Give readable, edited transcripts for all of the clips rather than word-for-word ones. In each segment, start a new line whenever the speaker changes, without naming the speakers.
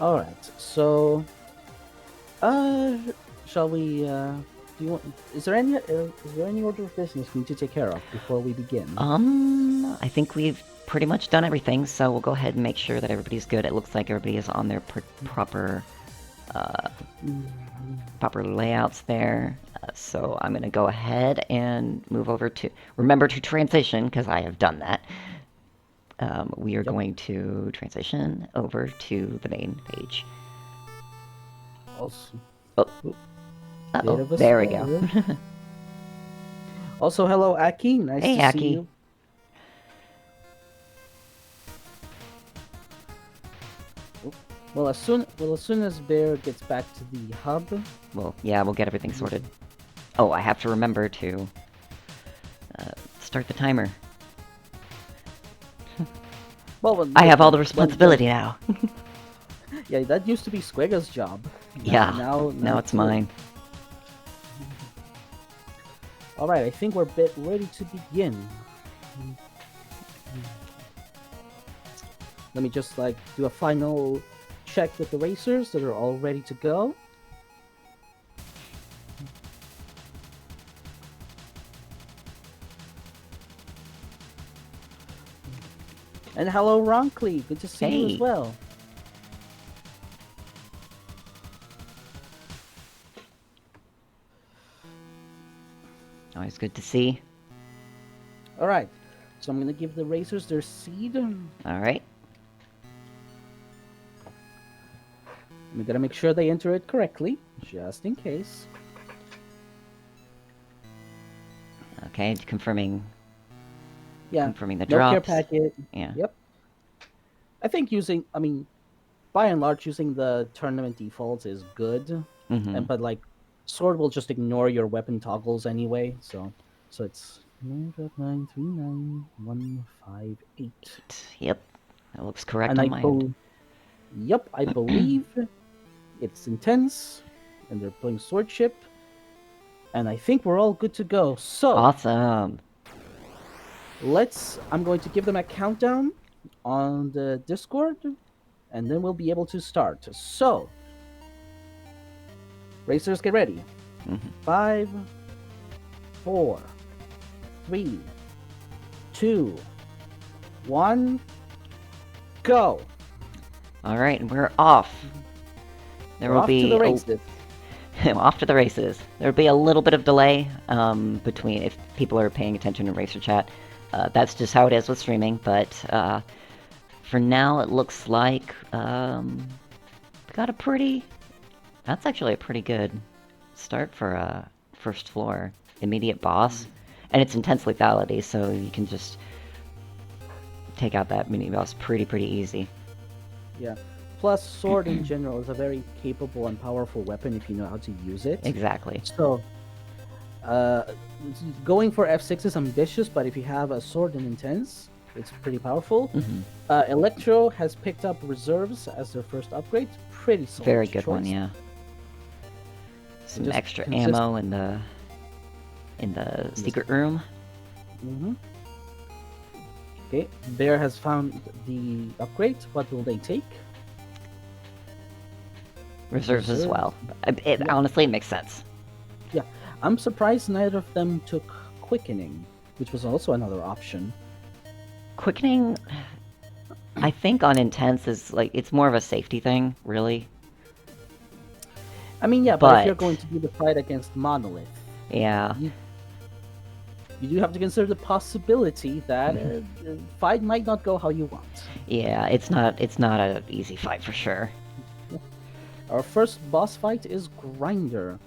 All right. So, uh, shall we? Do you want? Is there any order of business we need to take care of before we begin?
I think we've pretty much done everything, so we'll go ahead and make sure that everybody's good. It looks like everybody is on their proper
Mm,
proper layouts there. So I'm going to go ahead and move over to remember to transition because I have done that. We are
Yep.
going to transition over to the main page.
Also,
Oh,
oop, bit
uh-oh,
of a
there we go.
stutter. Also, hello, Aki. Nice
Hey,
to see
Aki.
you. Oop. Well, as soon as Bear gets back to the hub.
Well, yeah, we'll get everything sorted. Oh, I have to remember to start the timer. I have all the responsibility now.
Yeah, that used to be Squega's job.
Yeah,
Now
now it's
it's yours.
mine.
All right, I think we're a bit ready to begin. Let me just do a final check with the racers that are all ready to go. And hello, Roncli. Good to see you as
Hey.
well.
Always good to see.
All right, so I'm gonna give the racers their seed.
All right.
We gotta make sure they enter it correctly, just in case.
Okay, confirming.
Yeah,
Confirming the
no care
drops.
packet.
Yeah.
Yep. I think by and large, using the tournament defaults is good.
Mm-hmm.
But Sword will just ignore your weapon toggles anyway. So it's 9.939.158.
Yep. That looks correct
And
on my end.
yep, I believe it's intense, and they're playing swordship, and I think we're all good to go. So
Awesome.
I'm going to give them a countdown on the Discord, and then we'll be able to start. So, racers, get ready.
Mm-hmm.
5, 4, 3, 2, 1, go.
All right, we're off. There
We're
will
off to
be
the races.
off to the races. There'll be a little bit of delay between if people are paying attention to racer chat. That's just how it is with streaming. But for now, it looks like got a pretty. That's actually a pretty good start for a first floor immediate boss, and it's intense lethality, so you can just take out that mini boss pretty easy.
Yeah. Plus, sword in general is a very capable and powerful weapon if you know how to use it.
Exactly.
So, uh, going for F6 is ambitious, but if you have a sword in intense, it's pretty powerful. Electro has picked up reserves as their first upgrade. Pretty solid
Very good
choice.
one, yeah. Some extra ammo in the secret room.
Okay, Bear has found the upgrade. What will they take?
Reserves as well. It honestly makes sense.
Yeah, I'm surprised neither of them took quickening, which was also another option.
Quickening, I think on intense is it's more of a safety thing, really.
I mean, yeah, but if you're going to do the fight against Monolith,
yeah,
you do have to consider the possibility that the fight might not go how you want.
Yeah, it's not an easy fight for sure.
Our first boss fight is Grinder.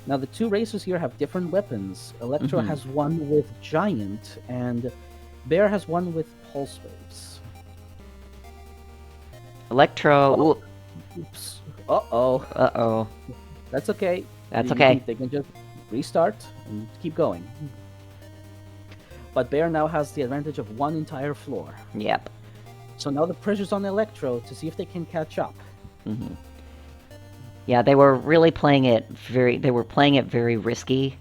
Now, the two racers here have different weapons. Electro has one with Giant, and Bear has one with Pulse Waves.
Electro...
Oh. Oops. Uh-oh.
Uh-oh.
That's okay.
That's okay.
They can just restart and keep going. But Bear now has the advantage of one entire floor.
Yep.
So now the pressure's on Electro to see if they can catch up.
Yeah, they were really playing it very... They were playing it very risky.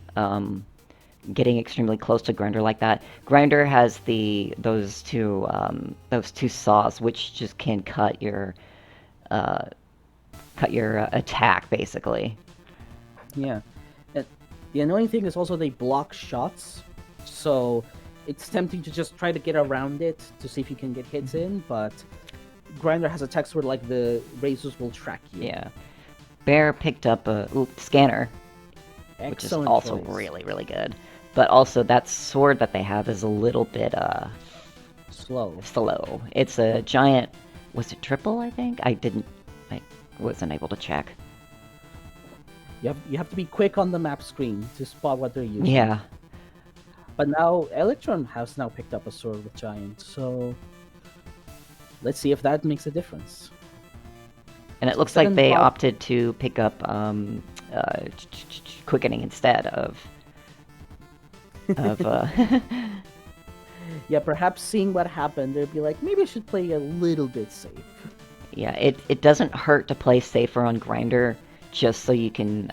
getting extremely close to Grinder like that. Grinder has those two saws, which just can cut your attack basically.
Yeah. And the annoying thing is also they block shots, so it's tempting to just try to get around it to see if you can get hits in, but Grinder has attacks where like the razors will track you.
Yeah. Bear picked up a scanner, which is
Excellent
also
choice.
really, really good. But also that sword that they have is a little bit
slow.
It's a giant. Was it triple? I think I wasn't able to check.
You have to be quick on the map screen to spot what they're using.
Yeah.
But now Electron has now picked up a sword with giant, so let's see if that makes a difference.
And it looks like they opted to pick up quickening instead of
Yeah, perhaps seeing what happened, they'd be like, maybe I should play a little bit safe.
Yeah, it doesn't hurt to play safer on Grinder just so you can,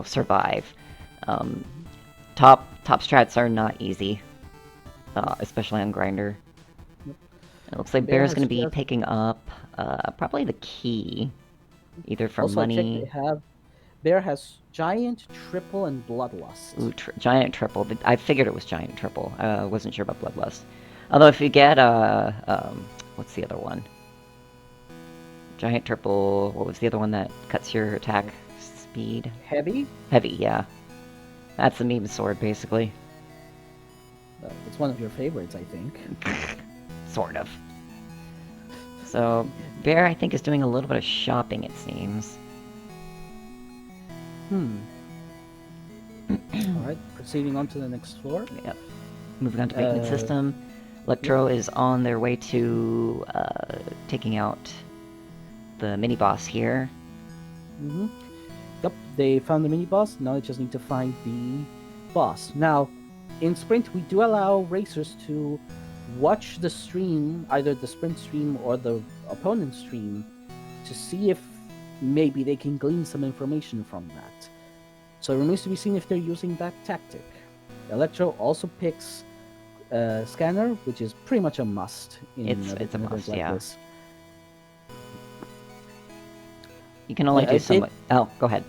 survive. Top strats are not easy, especially on Grinder.
Yep.
It looks like Bear's going to be picking up probably the key, either for
also,
money.
Bear has giant, triple, and bloodlust.
Ooh, giant triple. I figured it was giant triple. I wasn't sure about bloodlust. Although if you get what's the other one? Giant triple. What was the other one that cuts your attack speed?
Heavy?
Heavy, yeah. That's the meme sword, basically.
It's one of your favorites, I think.
Sort of. So, Bear, I think, is doing a little bit of shopping, it seems.
Alright, proceeding on to the next floor.
Yep. Moving on to maintenance system. Electro is on their way to taking out the mini-boss here.
Yep, they found the mini-boss, now they just need to find the boss. Now, in Sprint, we do allow racers to watch the stream, either the Sprint stream or the opponent stream, to see if maybe they can glean some information from that. So it remains to be seen if they're using that tactic. Electro also picks Scanner, which is pretty much a must in
it's a must,
like
yeah.
this.
You can only do so much. Oh, go ahead.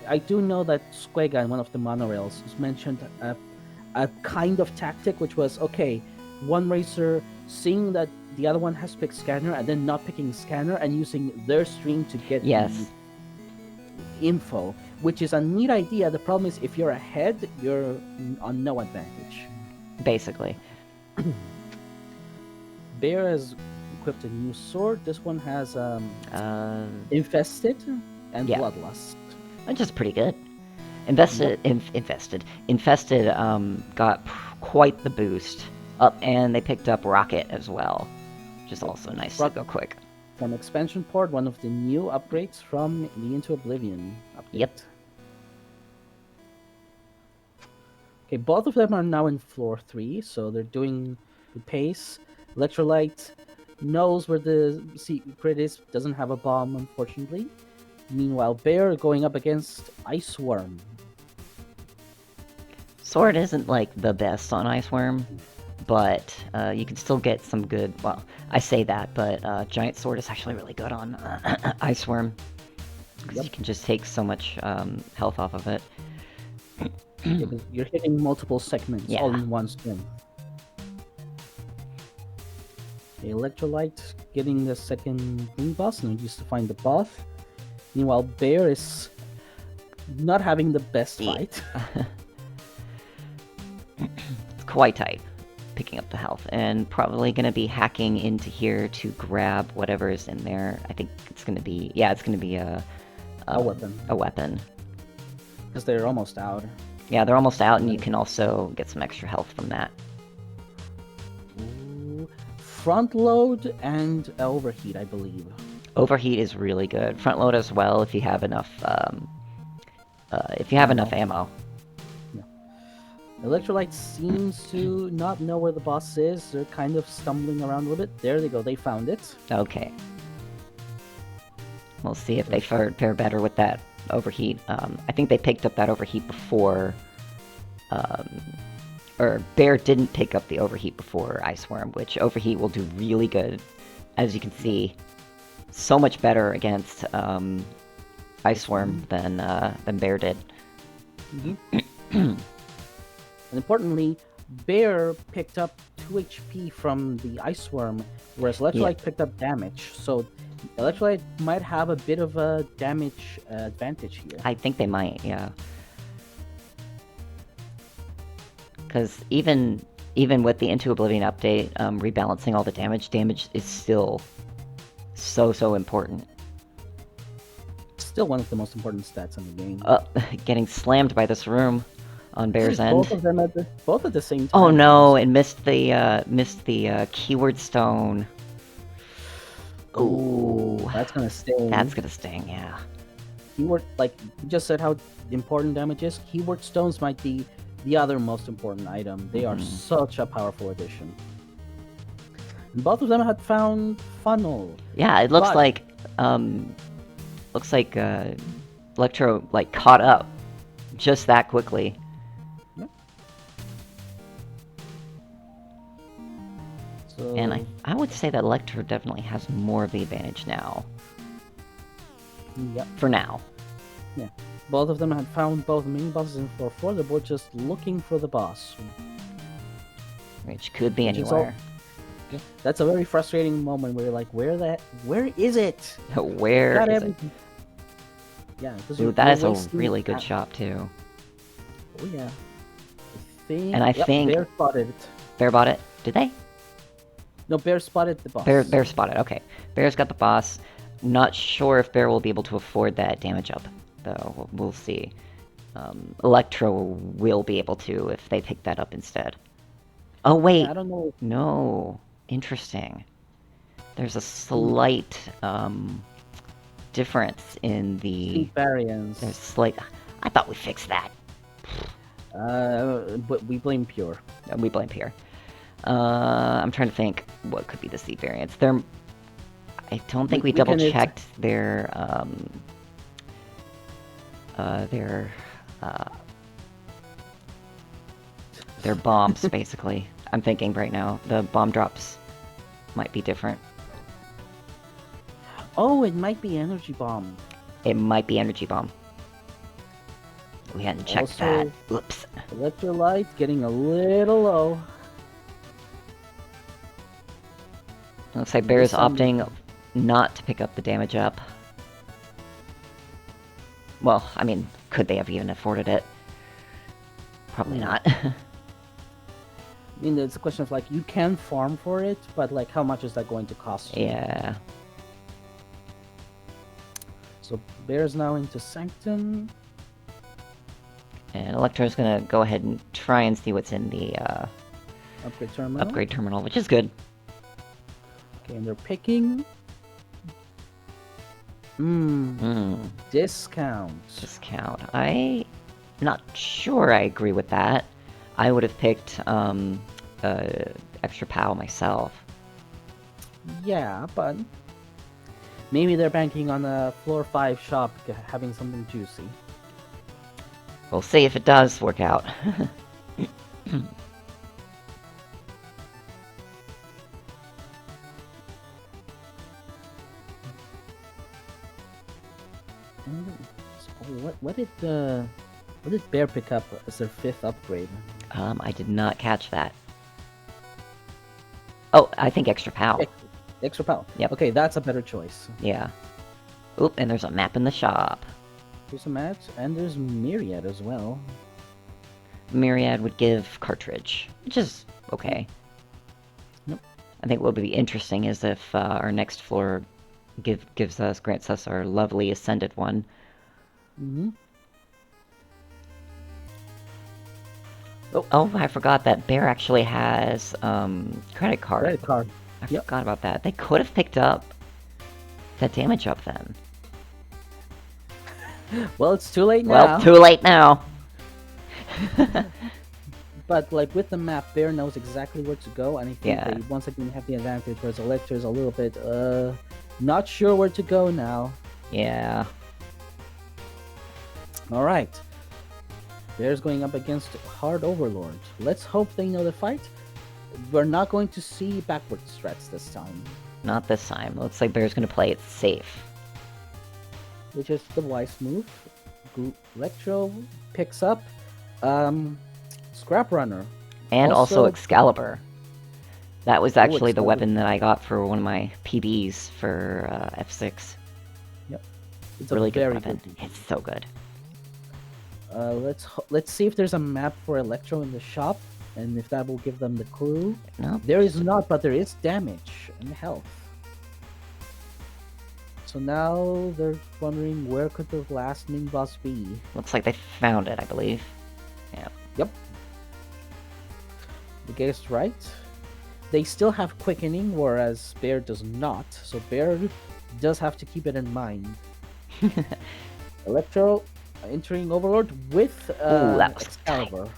I do know that Squega in one of the monorails mentioned a kind of tactic, which was, okay, one racer seeing that the other one has picked Scanner and then not picking Scanner and using their stream to get the info, which is a neat idea. The problem is if you're ahead, you're on no advantage.
Basically.
Bear has equipped a new sword. This one has Infested and Bloodlust.
Which is pretty good. Infested got quite the boost. And they picked up Rocket as well, which is also nice to go quick.
From Expansion Port, one of the new upgrades from the Into Oblivion update.
Yep.
Okay, both of them are now in floor 3, so they're doing the pace. Electrolyte knows where the secret is, doesn't have a bomb, unfortunately. Meanwhile, Bear going up against Iceworm.
Sword isn't like the best on Iceworm, but you can still get some good. Well, I say that, but Giant Sword is actually really good on Iceworm because you can just take so much health off of it.
You're hitting multiple segments all in one swing. The Electrolyte getting the second mini boss, and used to find the boss. Meanwhile, Bear is not having the best fight.
It's quite tight, picking up the health, and probably going to be hacking into here to grab whatever is in there. I think it's going to be, it's going to be a
weapon.
A weapon.
Because they're almost out.
Yeah, they're almost out, and you can also get some extra health from that.
Front load and overheat, I believe.
Overheat is really good. Front load as well if you have enough. If you have enough ammo.
Yeah. Electrolyte seems to not know where the boss is. They're kind of stumbling around a little bit. There they go. They found it.
Okay. We'll see if they fare better with that overheat. I think they picked up that overheat before or Bear didn't pick up the Overheat before Ice Worm, which Overheat will do really good, as you can see. So much better against Ice Worm than Bear did.
And importantly, Bear picked up 2 HP from the Ice Worm, whereas Electrolyte picked up damage. So Electrolyte might have a bit of a damage advantage here.
I think they might, yeah. Because even with the Into Oblivion update, rebalancing all the damage is still so important.
Still one of the most important stats in the game.
Getting slammed by this room on Bear's end.
Both of them at the same time.
Oh no! And missed the keyword stone.
Ooh, that's gonna sting.
That's gonna sting, yeah.
Keyword, like you just said, how important damage is. Keyword stones might be the other most important item. They are such a powerful addition. And both of them had found funnel.
Yeah, it looks like Electro like caught up just that quickly.
Yep. So...
And I would say that Electro definitely has more of the advantage now.
Yep.
For now.
Yeah. Both of them had found both mini bosses in floor 4. They were just looking for the boss.
Which could be anywhere.
That's a very frustrating moment where you're like, where is it?
Where is it?
Yeah,
ooh, that is a really good shot too.
Oh yeah. And
I think
Bear spotted it.
Bear bought it? Did they?
No, Bear spotted the boss.
Bear spotted, okay. Bear's got the boss. Not sure if Bear will be able to afford that damage up, though. We'll see. Electro will be able to if they pick that up instead. Oh, wait.
I don't know.
No. Interesting. There's a slight difference in the...
variance.
There's slight... I thought we fixed that.
But we blame Pure.
We blame Pure. I'm trying to think what could be the seed variance. I don't think we double-checked their bombs, basically. I'm thinking right now. The bomb drops might be different.
Oh, it might be Energy Bomb.
It might be Energy Bomb. We hadn't checked that. Oops.
Electrolyte getting a little low.
Looks like Bear is opting not to pick up the damage up. Well, I mean, could they have even afforded it? Probably not.
I mean, it's a question of, like, you can farm for it, but, like, how much is that going to cost you?
Yeah.
So, Bear's now into Sanctum.
And Electro's gonna go ahead and try and see what's in the
upgrade terminal,
which is good.
Okay, and they're picking... Discount.
Discount. I'm not sure I agree with that. I would have picked extra POW myself.
Yeah, but maybe they're banking on a floor 5 shop having something juicy.
We'll see if it does work out.
What did Bear pick up as their 5th upgrade?
I did not catch that. Oh, I think extra POW.
Extra POW.
Yep.
Okay, that's a better choice.
Yeah. Oop, and there's a map in the shop.
There's a map, and there's Myriad as well.
Myriad would give cartridge, which is okay.
Nope.
I think what would be interesting is if our next floor grants us our lovely Ascended one.
Mm-hmm.
Oh, I forgot that Bear actually has credit card.
Credit card.
I forgot about that. They could have picked up that damage up then.
Well, it's too late now.
Well, too late now.
But, like, with the map, Bear knows exactly where to go, and I think they once again have the advantage, whereas Electro's a little bit, not sure where to go now.
Yeah.
Alright. Bear's going up against Hard Overlord. Let's hope they know the fight. We're not going to see backward threats this time.
Not this time. Looks like Bear's gonna play it safe.
Which is the wise move. Electro picks up Scrap Runner.
And also Excalibur. That was actually the weapon that I got for one of my PBs for F6.
Yep.
It's really good weapon. It's so good.
Let's see if there's a map for Electro in the shop, and if that will give them the clue.
No.
There is not, but there is damage and health. So now they're wondering where could the last mini boss be.
Looks like they found it, I believe. Yeah.
Yep. You guessed right. They still have quickening, whereas Bear does not. So Bear does have to keep it in mind. Electro entering Overlord with
that was
Excalibur.
I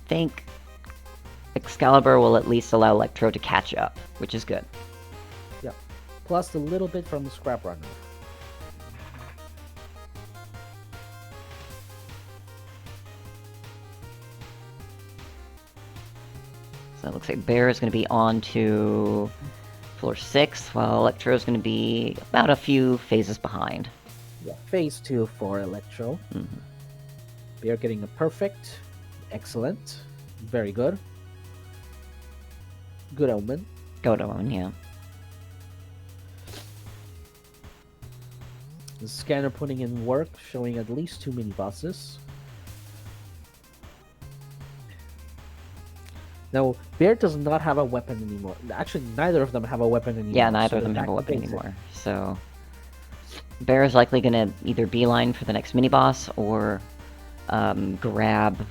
think Excalibur will at least allow Electro to catch up, which is good.
Yep. Plus a little bit from the Scrap Runner.
So it looks like Bear is going to be on to floor 6, while Electro is going to be about a few phases behind.
Yeah, phase 2 for Electro.
Mm-hmm.
Bear getting a perfect. Excellent. Very good. Good omen.
Good omen, yeah.
The scanner putting in work, showing at least 2 mini bosses. Now, Bear does not have a weapon anymore. Actually, neither of them have a weapon anymore.
Yeah, neither of them have a weapon anymore. So, Bear is likely going to either beeline for the next mini-boss or grab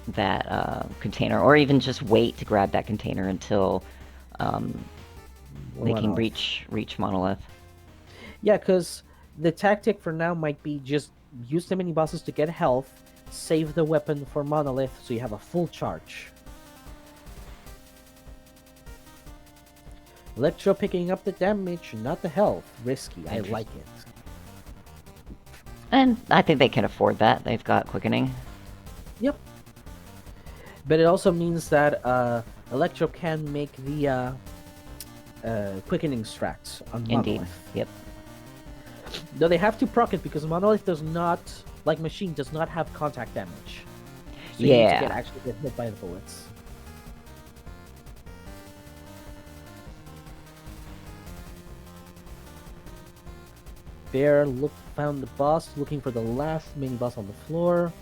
that container, or even just wait to grab that container until they can reach Monolith.
Yeah, because the tactic for now might be just use the mini-bosses to get health, save the weapon for Monolith so you have a full charge. Electro picking up the damage, not the health. Risky. I like it.
And I think they can afford that. They've got quickening.
Yep. But it also means that Electro can make the quickening strats on Monolith.
Indeed. Yep.
Though they have to proc it because Monolith does not, like Machine, does not have contact damage. So you need to actually get hit by the bullets. Bear found the boss, looking for the last mini boss on the floor.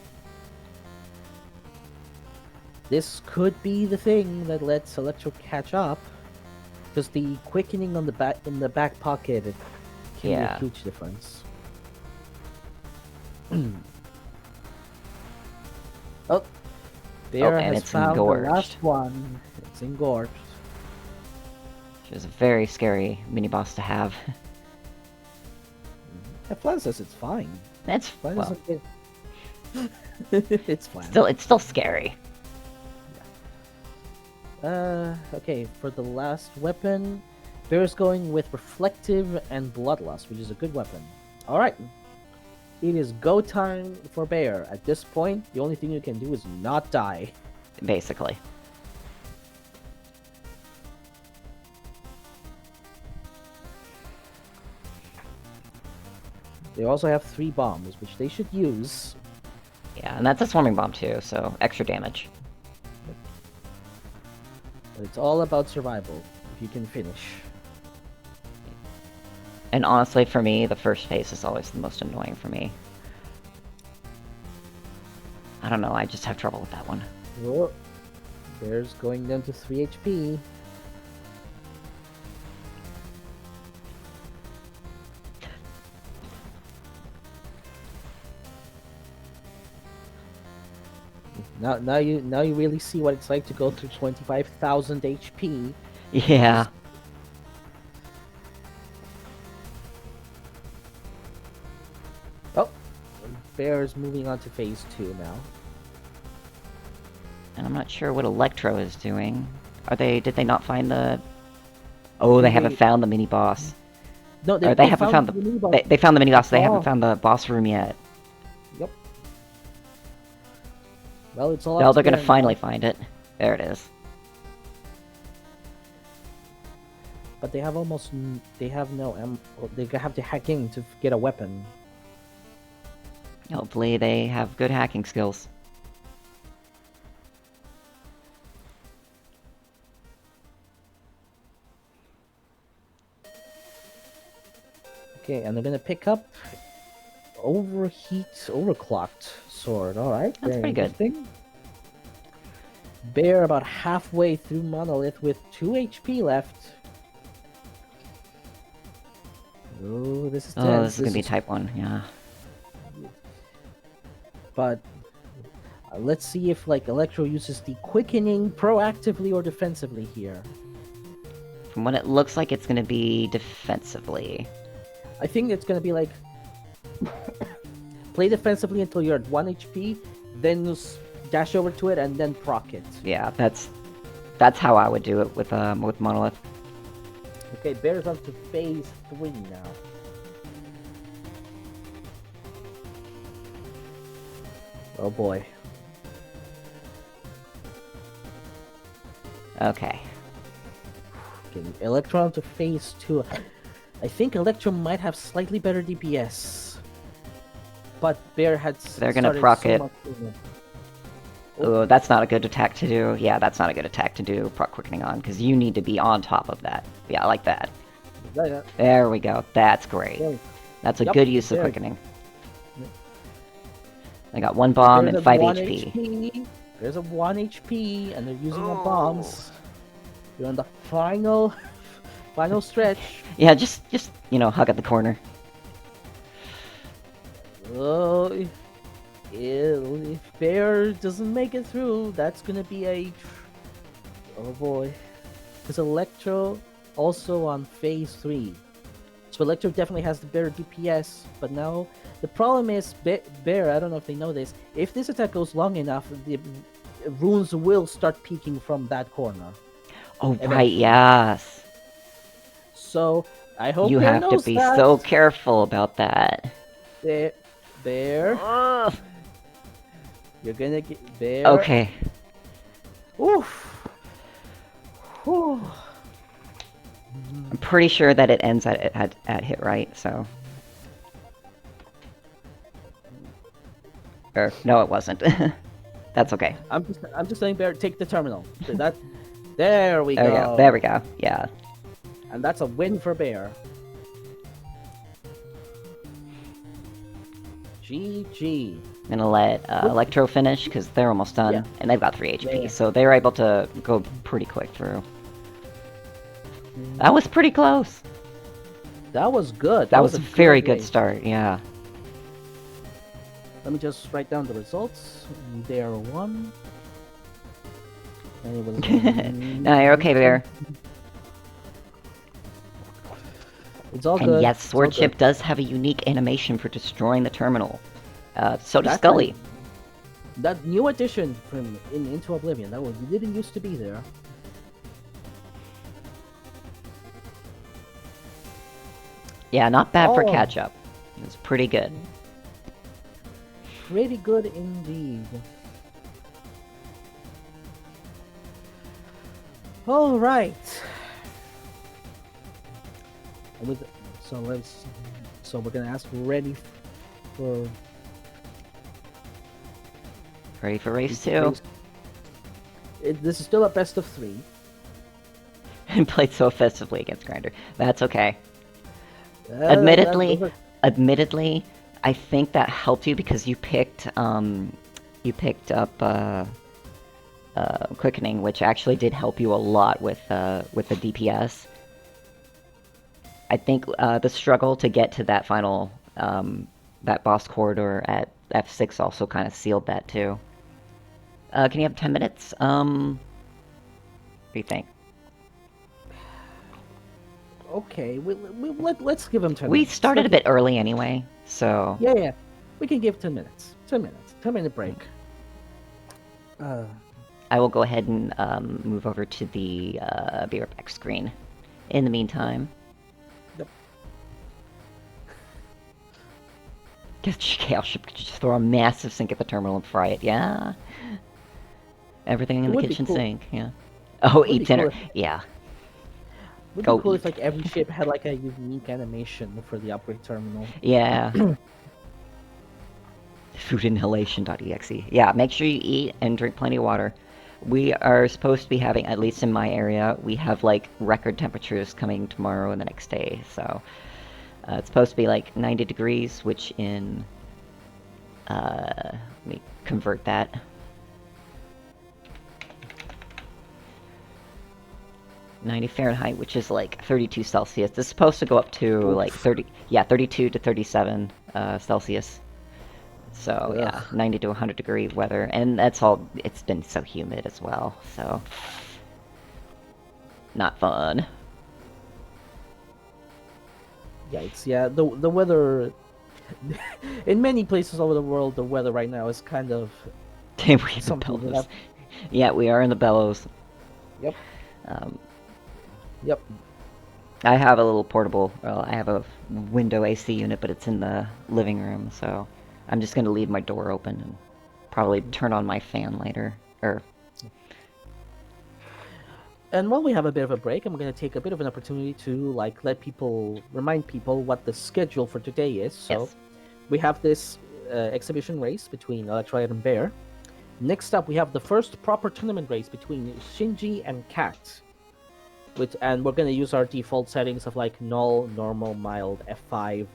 This could be the thing that lets Electro catch up, because the quickening on the back pocket can be a huge difference. Oh, Bear has found the last one. It's engorged.
Which is a very scary mini boss to have.
Flan says it's fine.
That's well,
it's fine.
It's still scary.
Yeah. Okay, for the last weapon, Bear's going with Reflective and Bloodlust, which is a good weapon. All right, it is go time for Bear. At this point, the only thing you can do is not die.
Basically.
They also have 3 bombs, which they should use.
Yeah, and that's a swarming bomb too, so extra damage.
But it's all about survival, if you can finish.
And honestly, for me, the first phase is always the most annoying for me. I don't know, I just have trouble with that one.
Oh, Bear's going down to 3 HP. Now you really see what it's like to go through 25,000 HP.
Yeah.
Oh, Bear's moving on to phase 2 now.
And I'm not sure what Electro is doing. Did they not find the... Oh, they haven't found the mini boss.
No,
they haven't found the... They found the mini boss, they haven't found the boss room yet.
Yep. Well, it's all up
No,
to
they're gonna
Bear now.
finally find it. There it is.
But they have they have no they have to hack in to get a weapon.
Hopefully they have good hacking skills.
Okay, and they're gonna pick up overclocked sword. All right,
That's
very
pretty good.
interesting. Bear about halfway through Monolith with 2 HP left. Oh, this is tense.
Oh, this is gonna be type 1, yeah.
But let's see if like Electro uses the quickening proactively or defensively here.
From what it looks like, it's gonna be defensively.
I think it's gonna be like play defensively until you're at 1 HP, then dash over to it and then proc it.
Yeah, that's how I would do it with Monolith.
Okay, Bear's up to phase 3 now. Oh boy.
Okay.
Okay, Electro to phase 2. I think Electro might have slightly better DPS. But Bear had
They're gonna proc it. Oh, that's not a good attack to do. Yeah, that's not a good attack to do proc quickening on, because you need to be on top of that. Yeah, like that.
Yeah.
There we go. That's great.
Yeah.
That's a
Yep,
good use of
there.
quickening. I got 1 bomb
There's
and
a
5
1
HP.
There's a 1 HP, and they're using the bombs. You're on the final stretch.
Yeah, just you know, hug at the corner.
Oh, if Bear doesn't make it through, that's gonna be a... Oh boy. Because Electro also on phase 3. So Electro definitely has the better DPS, but now the problem is Bear, I don't know if they know this, if this attack goes long enough, the runes will start peeking from that corner.
Oh, right, yes.
So, I hope
You
Bear
have to
knows
be
that.
so careful about that.
Bear,
Ugh.
you're gonna get... Bear...
Okay.
Oof. Whew.
I'm pretty sure that it ends at hit right, so... Or, no, it wasn't. That's okay.
I'm just saying, Bear, take the terminal. There we
There we
go.
go. There we go. Yeah.
And that's a win for Bear. GG.
I'm gonna let Electro finish, because they're almost done,
Yeah.
and they've got 3 HP,
Yeah.
so they're able to go pretty quick through. That was pretty close!
That was good.
That was a very good
race.
start, yeah.
Let me just write down the results. Bear 1. And it was
No, you're okay, Bear.
It's all
And
good.
yes,
It's all
Swordship
good.
does have a unique animation for destroying the terminal. So does
That's
Scully.
right. That new addition from Into Oblivion, that one didn't used to be there.
Yeah, not bad for
Oh.
catch-up. It was pretty good.
Pretty good indeed. All right. So we're gonna ask ready for
Ready for race 2?
This is still a best of 3.
And played so effectively against Grinder. That's okay.
Those are-
Admittedly, I think that helped you because you picked up quickening, which actually did help you a lot with the DPS. I think the struggle to get to that final that boss corridor at F6 also kind of sealed that too. Can you have 10 minutes? What do you think?
Okay, let's give him 10
We
minutes.
started a bit early anyway, so...
Yeah. We can give 10 minutes. 10 minutes. 10-minute break.
I will go ahead and move over to the Be Right Back screen. In the meantime...
Yep.
Guess Chaos Ship could just throw a massive sink at the terminal and fry it. Yeah. Everything in
It
the
would be
kitchen
cool.
sink. Yeah. Oh,
It would be
eat dinner.
cool.
Yeah.
Would be
Go
cool if
eat.
like every ship had like a unique animation for the upgrade terminal.
Yeah. Foodinhalation.exe. Yeah, make sure you eat and drink plenty of water. We are supposed to be having, at least in my area, we have like record temperatures coming tomorrow and the next day. So it's supposed to be like 90 degrees, which in let me convert that. Fahrenheit, which is like 32 Celsius. It's supposed to go up to like 32 to 37 Celsius. So yeah, 90 to 100 degree weather, and that's all. It's been so humid as well, so not fun.
Yikes! Yeah, the weather in many places all over the world, the weather right now is kind of
We're in the
something that
bellows. Yeah, we are in the bellows.
Yep.
Um,
Yep.
I have a little portable. Well, I have a window AC unit, but it's in the living room, so I'm just gonna leave my door open and probably turn on my fan later.
And while we have a bit of a break, I'm going to take a bit of an opportunity to like remind people what the schedule for today is. So
Yes.
we have this exhibition race between Electro and Bear. Next up, we have the first proper tournament race between Shinji and Cat. And we're going to use our default settings of like null, normal, mild, F5,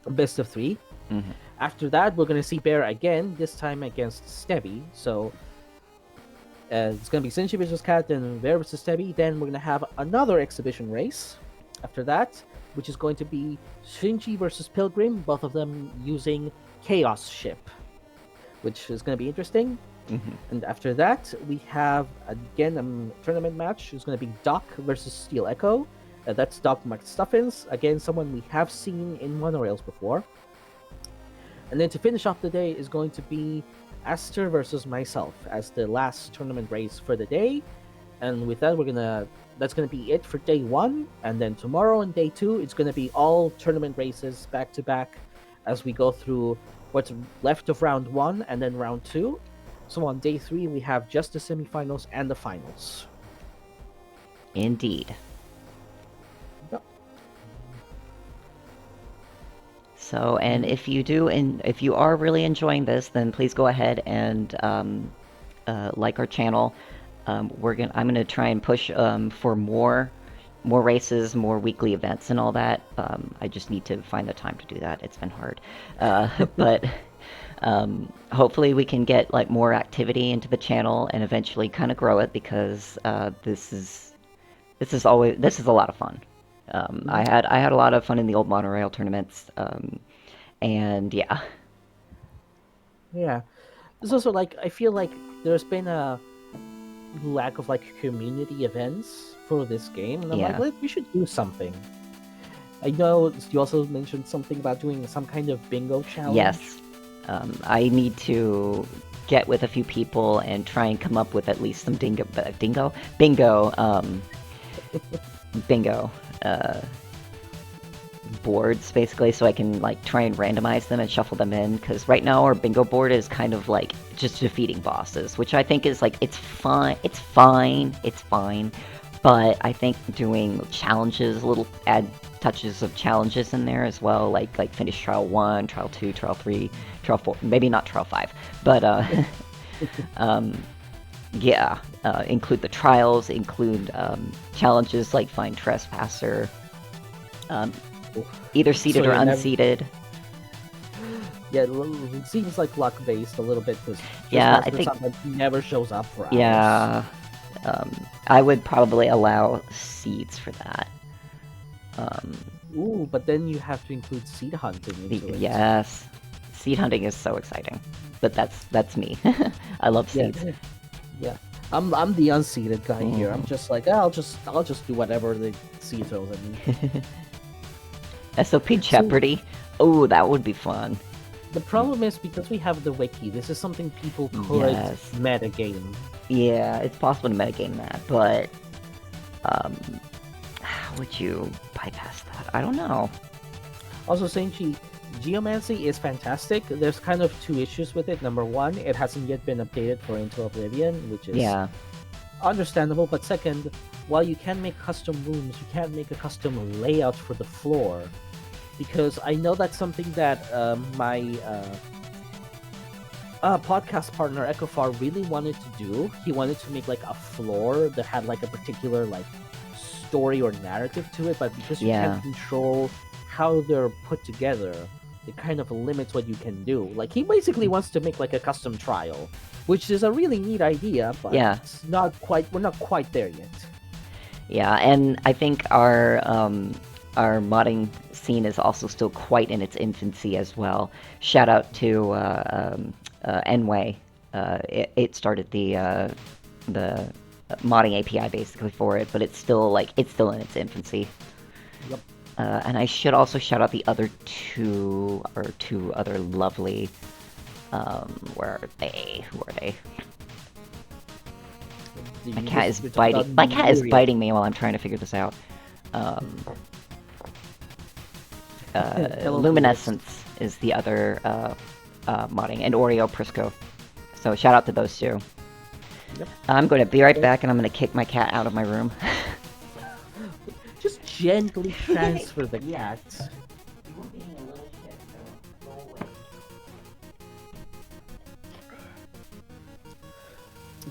best of 3.
Mm-hmm.
After that, we're going to see Bear again, this time against Stebby. So it's going to be Shinji versus Cat, then Bear versus Stebby. Then we're going to have another exhibition race after that, which is going to be Shinji versus Pilgrim, both of them using Chaos Ship, which is going to be interesting.
Mm-hmm.
And after that, we have again a tournament match. It's going to be Doc versus Steel Echo. That's Doc McStuffins, again someone we have seen in Monorails before. And then to finish off the day is going to be Aster versus myself as the last tournament race for the day. And with that, that's gonna be it for day 1. And then tomorrow and day 2, it's gonna be all tournament races back to back as we go through what's left of round 1 and then round 2. So on day 3, we have just the semifinals and the finals.
Indeed.
Yep.
So, and if you are really enjoying this, then please go ahead and like our channel. I'm gonna try and push for more races, more weekly events, and all that. I just need to find the time to do that. It's been hard, but hopefully we can get like more activity into the channel and eventually kind of grow it, because this is a lot of fun. I had a lot of fun in the old Monorail tournaments, and yeah.
Yeah. There's also like, I feel like there's been a lack of like community events for this game, and I'm like, we should do something. I know you also mentioned something about doing some kind of bingo challenge.
Yes. I need to get with a few people and try and come up with at least some bingo boards, basically, so I can like try and randomize them and shuffle them in, because right now our bingo board is kind of like just defeating bosses, which I think is like, it's fine, but I think doing challenges, little add touches of challenges in there as well, like finish trial 1, trial 2, trial 3, trial 4, maybe not trial 5, but yeah, include the trials, include challenges like find trespasser, either seated or unseated.
Yeah, it seems like luck-based a little bit, because
yeah, I think
sometimes he never shows up for hours.
Yeah, I would probably allow seeds for that.
Ooh, but then you have to include seed hunting into it.
Yes, seed hunting is so exciting, but that's me. I love seeds.
Yeah, I'm the unseeded guy here. I'm just like, I'll just do whatever the seed throws at me.
SOP Jeopardy. Oh, that would be fun.
The problem is, because we have the wiki, this is something people could metagame.
Yeah, it's possible to metagame that, but how would you bypass that? I don't know.
Also, Shinji, Geomancy is fantastic. There's kind of two issues with it. Number one, it hasn't yet been updated for Into Oblivion, which is understandable. But second, while you can make custom rooms, you can't make a custom layout for the floor. Because I know that's something that my podcast partner Ecofar really wanted to do. He wanted to make like a floor that had like a particular like story or narrative to it, but because you can't control how they're put together, it kind of limits what you can do. Like he basically wants to make like a custom trial, which is a really neat idea, but it's not quite. We're not quite there yet.
Yeah, and I think our modding scene is also still quite in its infancy as well. Shout out to Nway. It started the modding API basically for it, but it's still in its infancy.
Yep.
And I should also shout out the other two other lovely. Where are they? Who are they? My cat is biting. My cat is biting me while I'm trying to figure this out. Luminescence is the other modding, and Oreo Prisco. So shout out to those two. Yep. I'm going to be right back, and I'm going to kick my cat out of my room.
Just gently transfer the cat.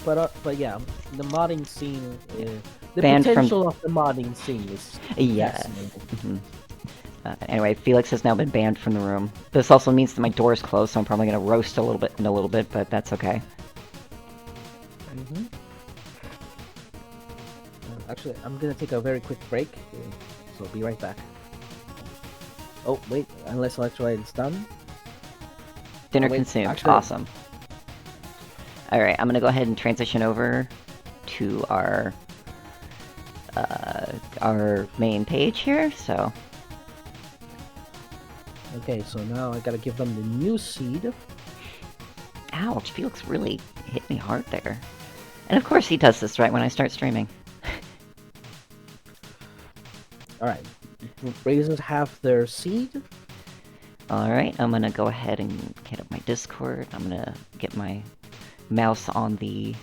But yeah, the modding scene, the potential of the modding scene is fascinating.
Anyway, Felix has now been banned from the room. This also means that my door is closed, so I'm probably going to roast a little bit, but that's okay.
Actually, I'm going to take a very quick break, so I'll be right back. Oh, wait, unless Electrolyte is done.
Dinner consumed. Actually, awesome. Alright, I'm going to go ahead and transition over to our main page here, so...
Okay, so now I gotta give them the new seed.
Ouch, Felix really hit me hard there. And of course he does this right when I start streaming.
Alright, raisins have their seed.
Alright, I'm gonna go ahead and get up my Discord. I'm gonna get my mouse on the...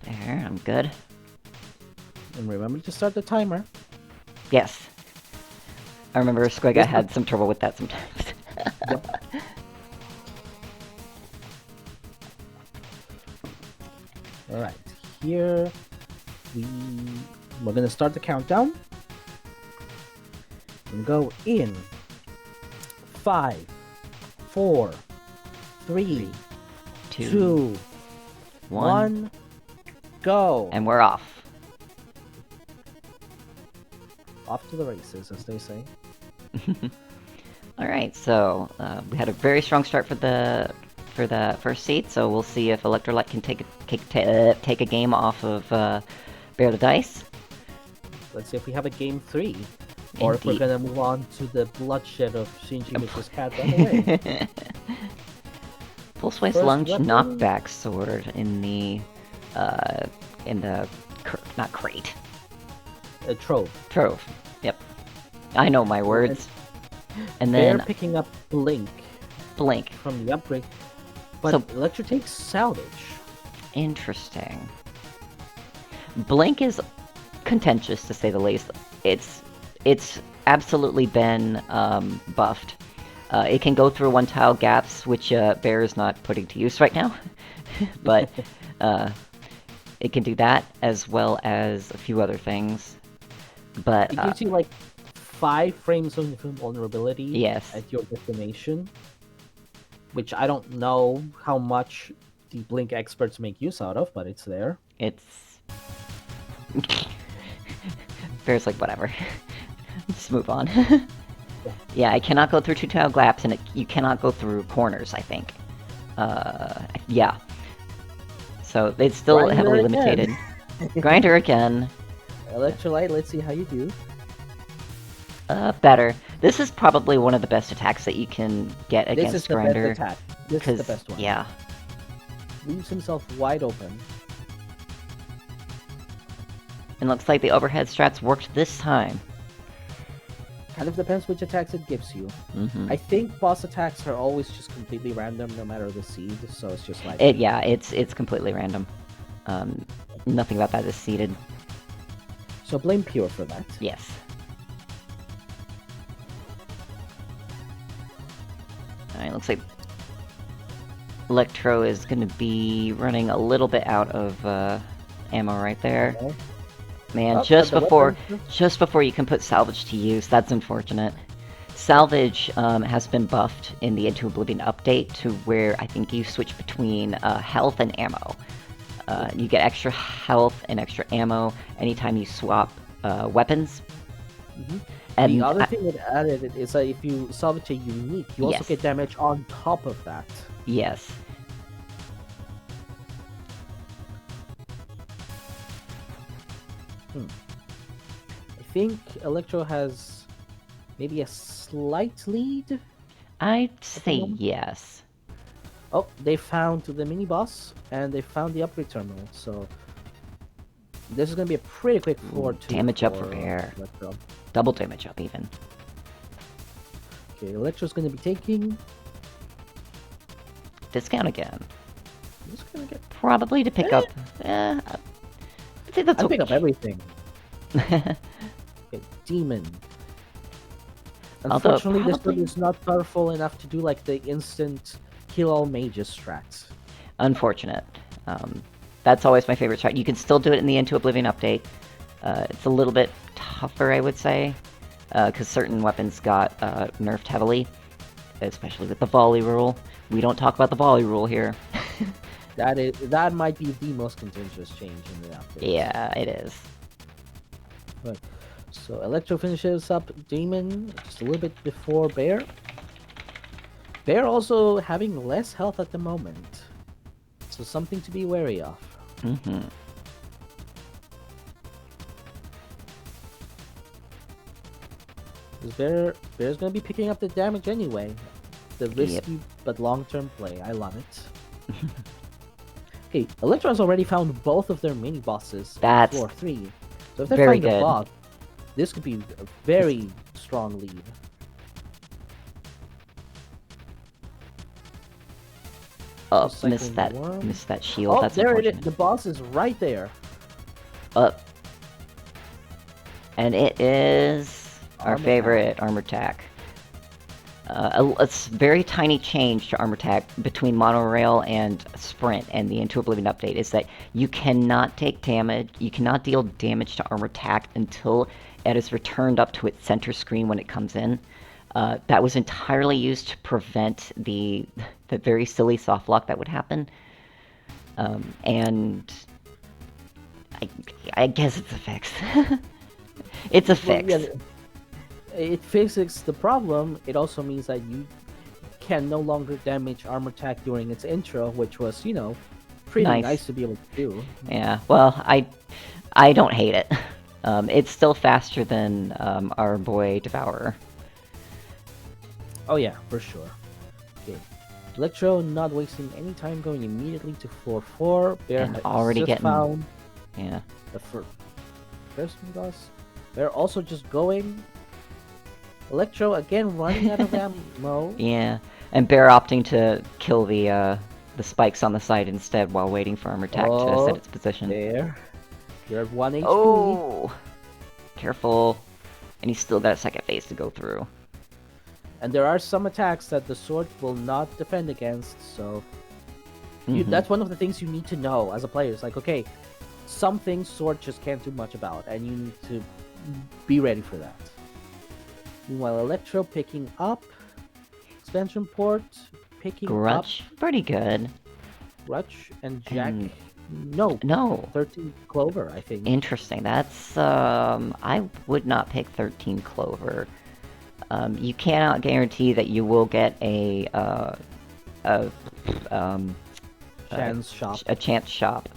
There, I'm good.
And remember to start the timer.
Yes. I remember Squega had some trouble with that sometimes.
Yep. Alright, here we're gonna start the countdown. And go in 5, 4, 3, 2, 1, go!
And we're off.
Off to the races, as they say.
Alright, so we had a very strong start for the first seed, so we'll see if Electrolyte can take a game off of Bear the Dice.
Let's see if we have a game 3. Or if we're gonna move on to the bloodshed of Shinji with his cat run away.
Full Swice Lunge knockback sword in the not crate.
Trove.
Trove. Yep. I know my words. And then
they're picking up Blink from the upgrade. But so, Electro takes Salvage.
Interesting. Blink is contentious to say the least. It's absolutely been buffed. It can go through one-tile gaps, which Bear is not putting to use right now. But it can do that, as well as a few other things. But
it gives you like 5 frames of vulnerability
yes.
at your destination, which I don't know how much the Blink experts make use out of, but it's there.
It's... Bear's like, whatever. Just move on. Yeah, I cannot go through two-tile gaps, and you cannot go through corners, I think. Yeah. So it's still
Grinder
heavily
again.
limited. Grinder again.
Electrolyte, let's see how you do.
Better. This is probably one of the best attacks that you can get against
This is the
Grinder.
best attack. This is the best one.
Yeah.
Leaves himself wide open.
And looks like the overhead strats worked this time.
Kind of depends which attacks it gives you.
Mm-hmm.
I think boss attacks are always just completely random, no matter the seed. So it's just like
it's completely random. Nothing about that is seeded.
So blame Pure for that.
Yes. Alright, looks like Electro is going to be running a little bit out of ammo right there.
Okay.
Man,
Oh,
just
but the
before
weapon-
you can put salvage to use, that's unfortunate. Salvage has been buffed in the Into Oblivion update to where I think you switch between health and ammo. You get extra health and extra ammo anytime you swap weapons.
Mhm.
And
the other thing it added is that if you salvage a unique, you also
Yes.
get damage on top of that.
yes.
I think Electro has maybe a slight lead.
I'd say
moment?
yes.
Oh, they found the mini boss and they found the upgrade terminal. So this is gonna be a pretty quick 4-2.
Damage up for Bear.
Electro.
Double damage up even.
Okay, Electro's gonna be taking.
Discount again.
I'm just gonna get.
Probably to pick up. I'd say that's
I'll pick up
okay.
everything. Okay, Demon.
Although,
Unfortunately, this
probably-
one is not powerful enough to do like the instant kill all mages strats.
Unfortunate. That's always my favorite strat. You can still do it in the Into Oblivion update. It's a little bit tougher, I would say, because certain weapons got nerfed heavily, especially with the volley rule. We don't talk about the volley rule here.
That might be the most contentious change in the update.
Yeah, it is.
Right. So Electro finishes up Demon just a little bit before Bear. Bear also having less health at the moment, so something to be wary of.
Mm-hmm.
Bear's gonna be picking up the damage anyway. The risky but long-term play. I love it. Okay, Electro has already found both of their mini bosses on
That's
floor 3. So if they
very
find the
good.
boss, this could be a very strong lead.
Oh,
Recycling
missed that shield.
Oh,
That's
there it is.
unfortunate.
The boss is right there.
And it is our
Armor
favorite armor attack. A very tiny change to armor attack between Monorail and Sprint and the Into Oblivion update is that you cannot take damage, you cannot deal damage to armor attack until it is returned up to its center screen when it comes in. That was entirely used to prevent the very silly soft lock that would happen. And I guess it's a fix. It's a fix.
Well, yeah, it fixes the problem. It also means that you can no longer damage armor attack during its intro, which was, pretty nice to be able to do.
Yeah, well, I don't hate it. It's still faster than our boy Devourer.
Oh yeah, for sure. Okay. Electro not wasting any time, going immediately to floor 4. Bear
And
has
already
just
getting-
found
Yeah.
the first boss. They're also just going. Electro again running out of ammo.
Yeah, and Bear opting to kill the spikes on the side instead while waiting for armor attack to set its position.
There. You're at 1 HP.
Oh! Careful. And he's still got a second phase to go through.
And there are some attacks that the sword will not defend against, so
Mhm.
that's one of the things you need to know as a player. It's like, okay, some things sword just can't do much about, and you need to be ready for that. Meanwhile, Electro picking up expansion port, picking
Grudge, pretty good.
up Grudge and Jack.
And-
No,
No.
13 Clover, I think.
Interesting. That's I would not pick 13 Clover. You cannot guarantee that you will get a
Shan's shop.
a chance shop.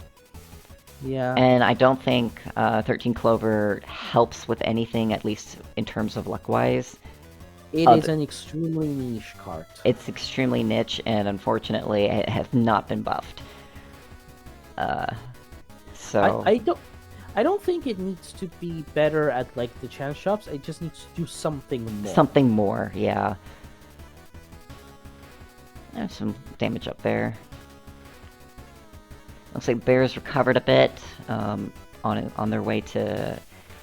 Yeah.
And I don't think 13 Clover helps with anything, at least in terms of luck-wise.
It is an extremely niche card.
It's extremely niche, and unfortunately, it has not been buffed. So...
I don't think it needs to be better at like the chance shops. It just needs to do something more.
Something more, yeah. There's some damage up there. Looks like bears recovered a bit on their way to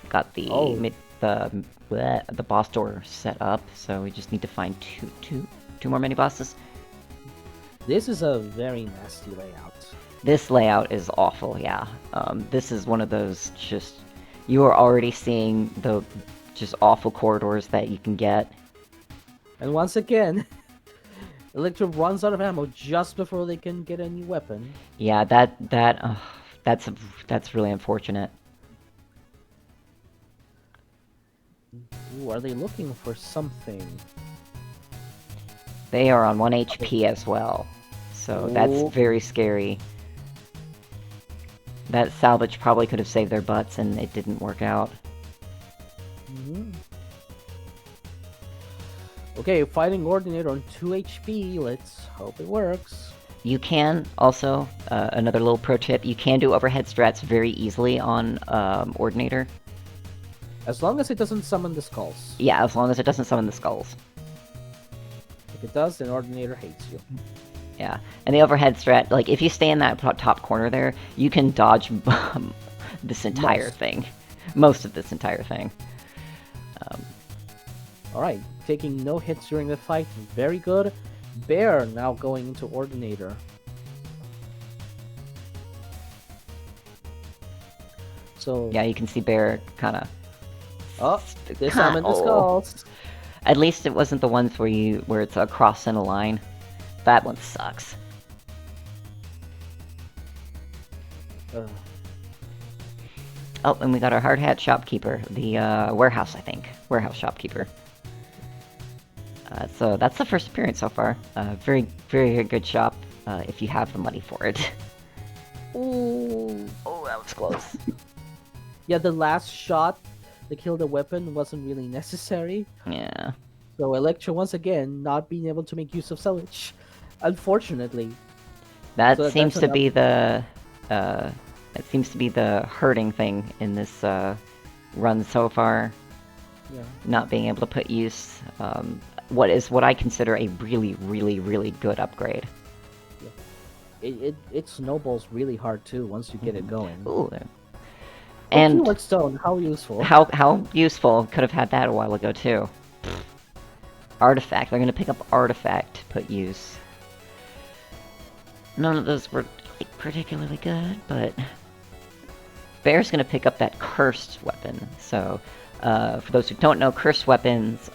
got the the boss door set up. So we just need to find two more mini bosses.
This is a very nasty layout.
This layout is awful. Yeah, this is one of those just you are already seeing the just awful corridors that you can get.
And once again, Electro runs out of ammo just before they can get a new weapon.
Yeah, that's really unfortunate.
Ooh, are they looking for something?
They are on 1 HP as well, so that's very scary. That salvage probably could have saved their butts, and it didn't work out.
Mm-hmm. Okay, fighting Ordinator on 2 HP. Let's hope it works.
You can also, another little pro tip, you can do overhead strats very easily on Ordinator.
As long as it doesn't summon the skulls.
Yeah, as long as it doesn't summon the skulls.
If it does, then Ordinator hates you.
Yeah, and the overhead strat, like, if you stay in that top corner there, you can dodge this entire thing. Most of this entire thing.
Alright, taking no hits during the fight, very good. Bear now going into Ordinator. So...
yeah, you can see Bear kinda...
oh, they summoned the skulls.
At least it wasn't the ones where it's a cross in a line. That one sucks. Oh, and we got our hard hat shopkeeper, the warehouse, I think. Warehouse shopkeeper. So that's the first appearance so far. Very, very good shop if you have the money for it.
Ooh.
Oh, that was close.
Yeah, the last shot to kill the weapon wasn't really necessary.
Yeah.
So Electro once again not being able to make use of salvage, unfortunately.
That seems to be the hurting thing in this run so far.
Yeah.
Not being able to put use what I consider a really, really, really good upgrade.
Yeah. It snowballs really hard too once you get it going.
Ooh.
And stone, how useful?
How useful? Could have had that a while ago too. Artifact. They're gonna pick up artifact to put use. None of those were particularly good, but Bear's gonna pick up that cursed weapon. So, for those who don't know, cursed weapons,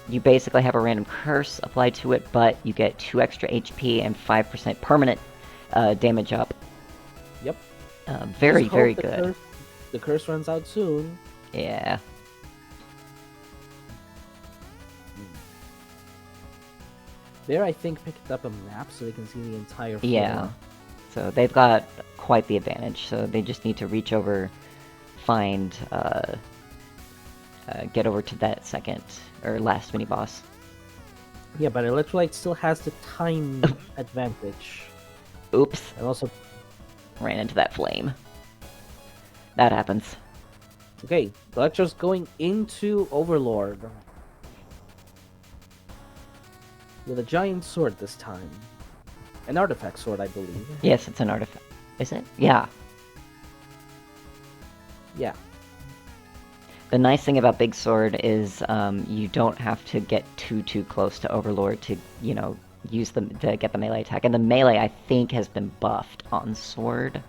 you basically have a random curse applied to it, but you get 2 extra HP and 5% permanent damage up.
Yep.
Very, very good.
The curse runs out soon.
Yeah.
There, I think, picked up a map so they can see the entire floor.
Yeah. So they've got quite the advantage. So they just need to reach over, find, get over to that second or last mini boss.
Yeah, but Electrolyte still has the time advantage.
Oops.
And also
ran into that flame. That happens.
Okay, Electro's going into Overlord. With a giant sword this time. An artifact sword, I believe.
Yes, it's an artifact. Is it? Yeah.
Yeah.
The nice thing about Big Sword is you don't have to get too close to Overlord to, you know, use them to get the melee attack. And the melee, I think, has been buffed on Sword.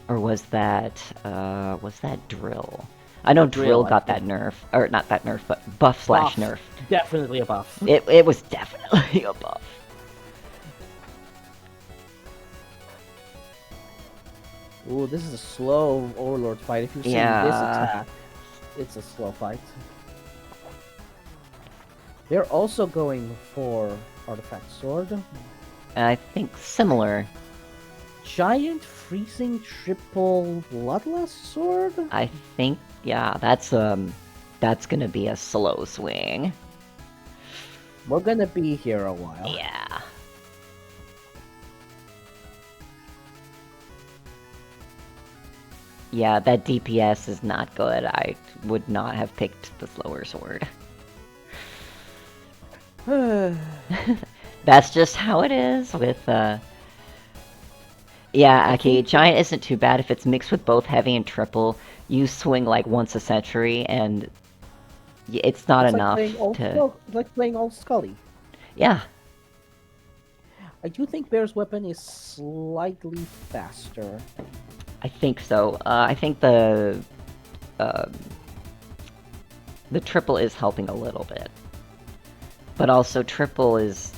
Or was that Drill? I know Drill got that nerf. Or not that nerf, but buff / nerf.
Definitely a buff.
It was definitely a buff.
Ooh, this is a slow Overlord fight. If you're seeing this attack, it's a slow fight. They're also going for Artifact Sword.
I think similar.
Giant Freezing Triple Bloodlust Sword?
I think, yeah, that's gonna be a slow swing.
We're gonna be here a while.
Yeah. Yeah, that DPS is not good. I would not have picked the slower sword. That's just how it is with, Yeah, Aki, Giant isn't too bad if it's mixed with both heavy and triple. You swing like once a century, and it's not enough to...
It's like playing Old Scully.
Yeah.
I do think Bear's weapon is slightly faster.
I think so. I think the triple is helping a little bit. But also, triple is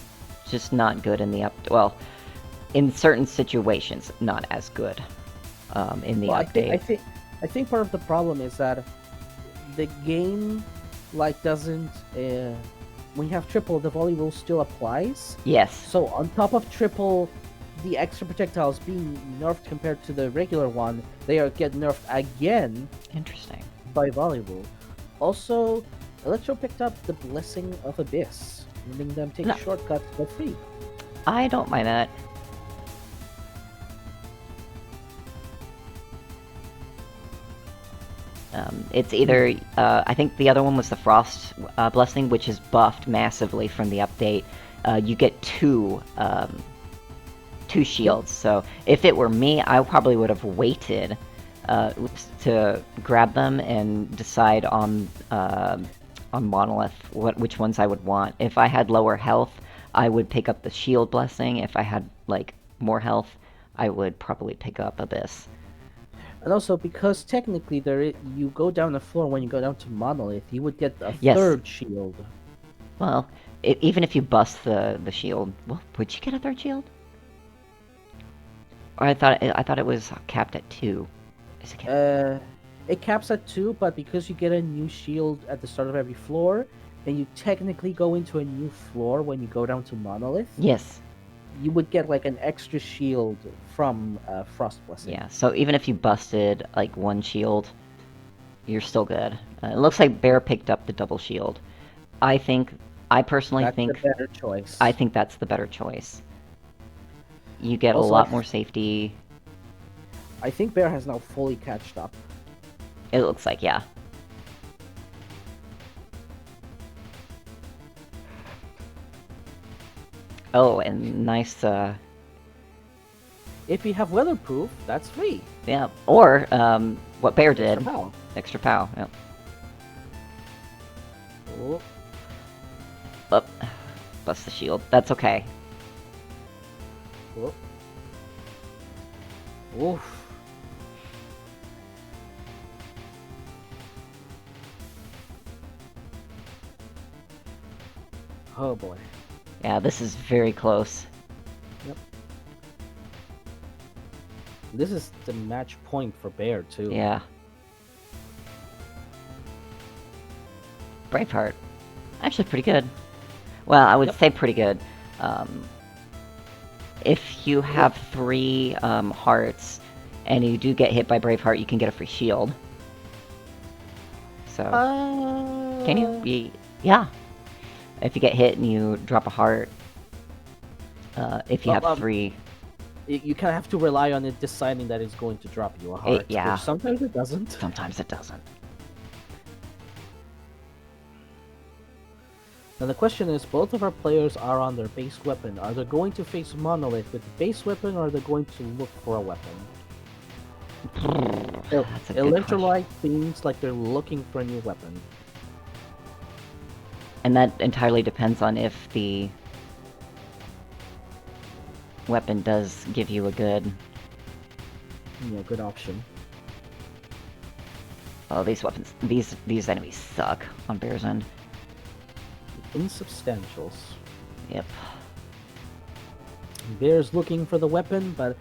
just not good in the well, in certain situations, not as good in the update.
I think part of the problem is that the game like doesn't when you have triple, the volley rule still applies.
Yes.
So on top of triple, the extra projectiles being nerfed compared to the regular one, they get nerfed again.
Interesting.
By volley rule. Also, Electro picked up the Blessing of Abyss, letting them take shortcuts for free.
I don't mind that. It's either, I think the other one was the Frost Blessing, which is buffed massively from the update. You get two shields, so if it were me, I probably would have waited to grab them and decide on Monolith which ones I would want. If I had lower health, I would pick up the Shield Blessing. If I had, like, more health, I would probably pick up Abyss.
And also, because technically you go down the floor when you go down to Monolith, you would get a third shield.
Well, even if you bust the shield, well, would you get a third shield? Or I thought it was capped at 2. Is it capped?
It caps at 2, but because you get a new shield at the start of every floor, and you technically go into a new floor when you go down to Monolith.
Yes.
You would get like an extra shield from Frost Blessing.
Yeah, so even if you busted like one shield, you're still good. It looks like Bear picked up the double shield. I personally think
that's the better choice.
I think that's the better choice. You get also, a lot more safety.
I think Bear has now fully catched up.
It looks like, yeah. Oh, and nice,
If you have weatherproof, that's free.
Yeah, or, what Bear did.
Extra pow.
Extra pow, yeah.
Oh.
Oh, bust the shield. That's okay.
Oh. Oof. Oh boy.
Yeah, this is very close.
Yep. This is the match point for Bear, too.
Yeah. Braveheart. Actually pretty good. Well, I would say pretty good. If you have 3 hearts, and you do get hit by Braveheart, you can get a free shield. So... Can you? Yeah. If you get hit and you drop a heart, if you have 3...
You kind of have to rely on it deciding that it's going to drop you a heart.
Yeah.
Sometimes it doesn't.
Sometimes it doesn't.
Now the question is, both of our players are on their base weapon. Are they going to face Monolith with the base weapon, or are they going to look for a weapon? Electrolyte seems like they're looking for a new weapon.
And that entirely depends on if the weapon does give you a good...
Yeah, good option.
Oh, these weapons... These enemies suck on Bear's End.
Insubstantials.
Yep.
Bear's looking for the weapon, but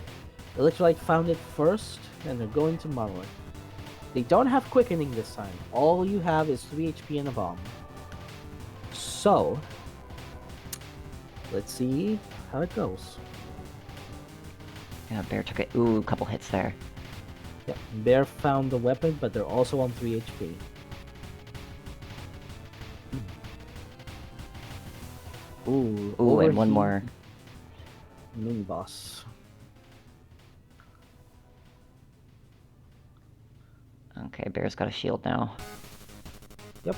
Electrolyte found it first, and they're going to Monolith. They don't have quickening this time. All you have is 3 HP and a bomb. So, let's see how it goes.
Yeah, Bear took it. Ooh, a couple hits there.
Yeah, Bear found the weapon, but they're also on 3 HP.
Ooh, and one more.
Mini boss.
Okay, Bear's got a shield now.
Yep.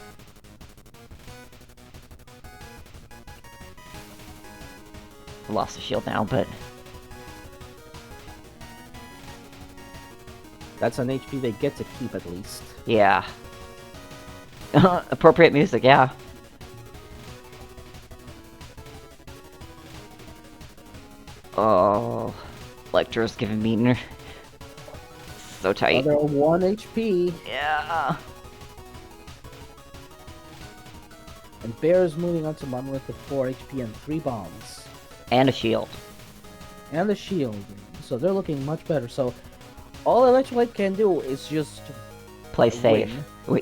Lost the shield now, but
That's an HP they get to keep at least.
yeah. Appropriate music, yeah. Oh, Electro's giving me so tight.
Another 1 HP.
Yeah.
And Bear is moving on to Monolith with 4 HP and 3 bombs.
And a shield.
And the shield. So they're looking much better. So all Electrolyte can do is just
Play safe.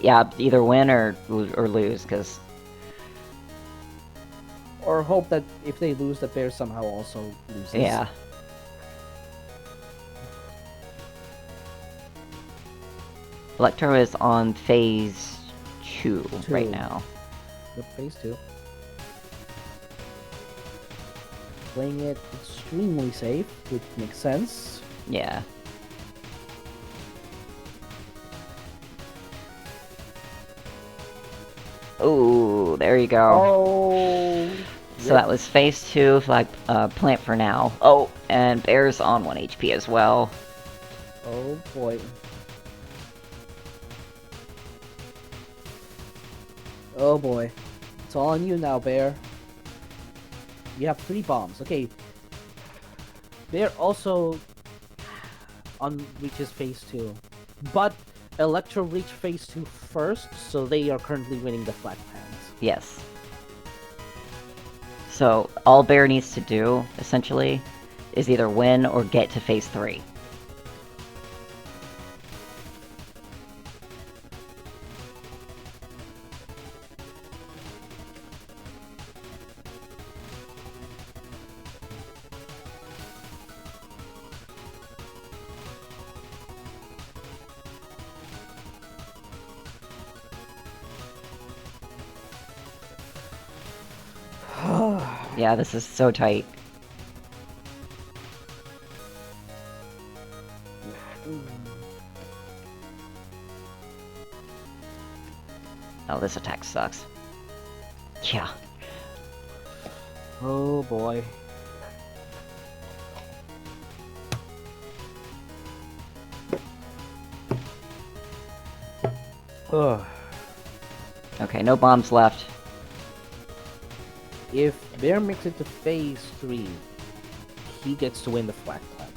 Yeah, either win or lose, because...
Or hope that if they lose, that Bear somehow also loses.
Yeah. Electro is on phase 2 right now.
Yep, phase 2. Playing it extremely safe, which makes sense.
Yeah. Ooh, there you go.
Oh!
So that was phase 2, like, plant for now. Oh, and Bear's on 1 HP as well.
Oh boy. Oh boy. It's all on you now, Bear. You have 3 bombs. Okay. Bear also reaches phase 2. But Electro reached phase 2 first, so they are currently winning the flat pans.
Yes. So, all Bear needs to do, essentially, is either win or get to phase 3. Yeah, this is so tight. Oh, this attack sucks. Yeah.
Oh boy. Ugh.
Okay, no bombs left.
If Bear makes it to phase 3, he gets to win the flat plant.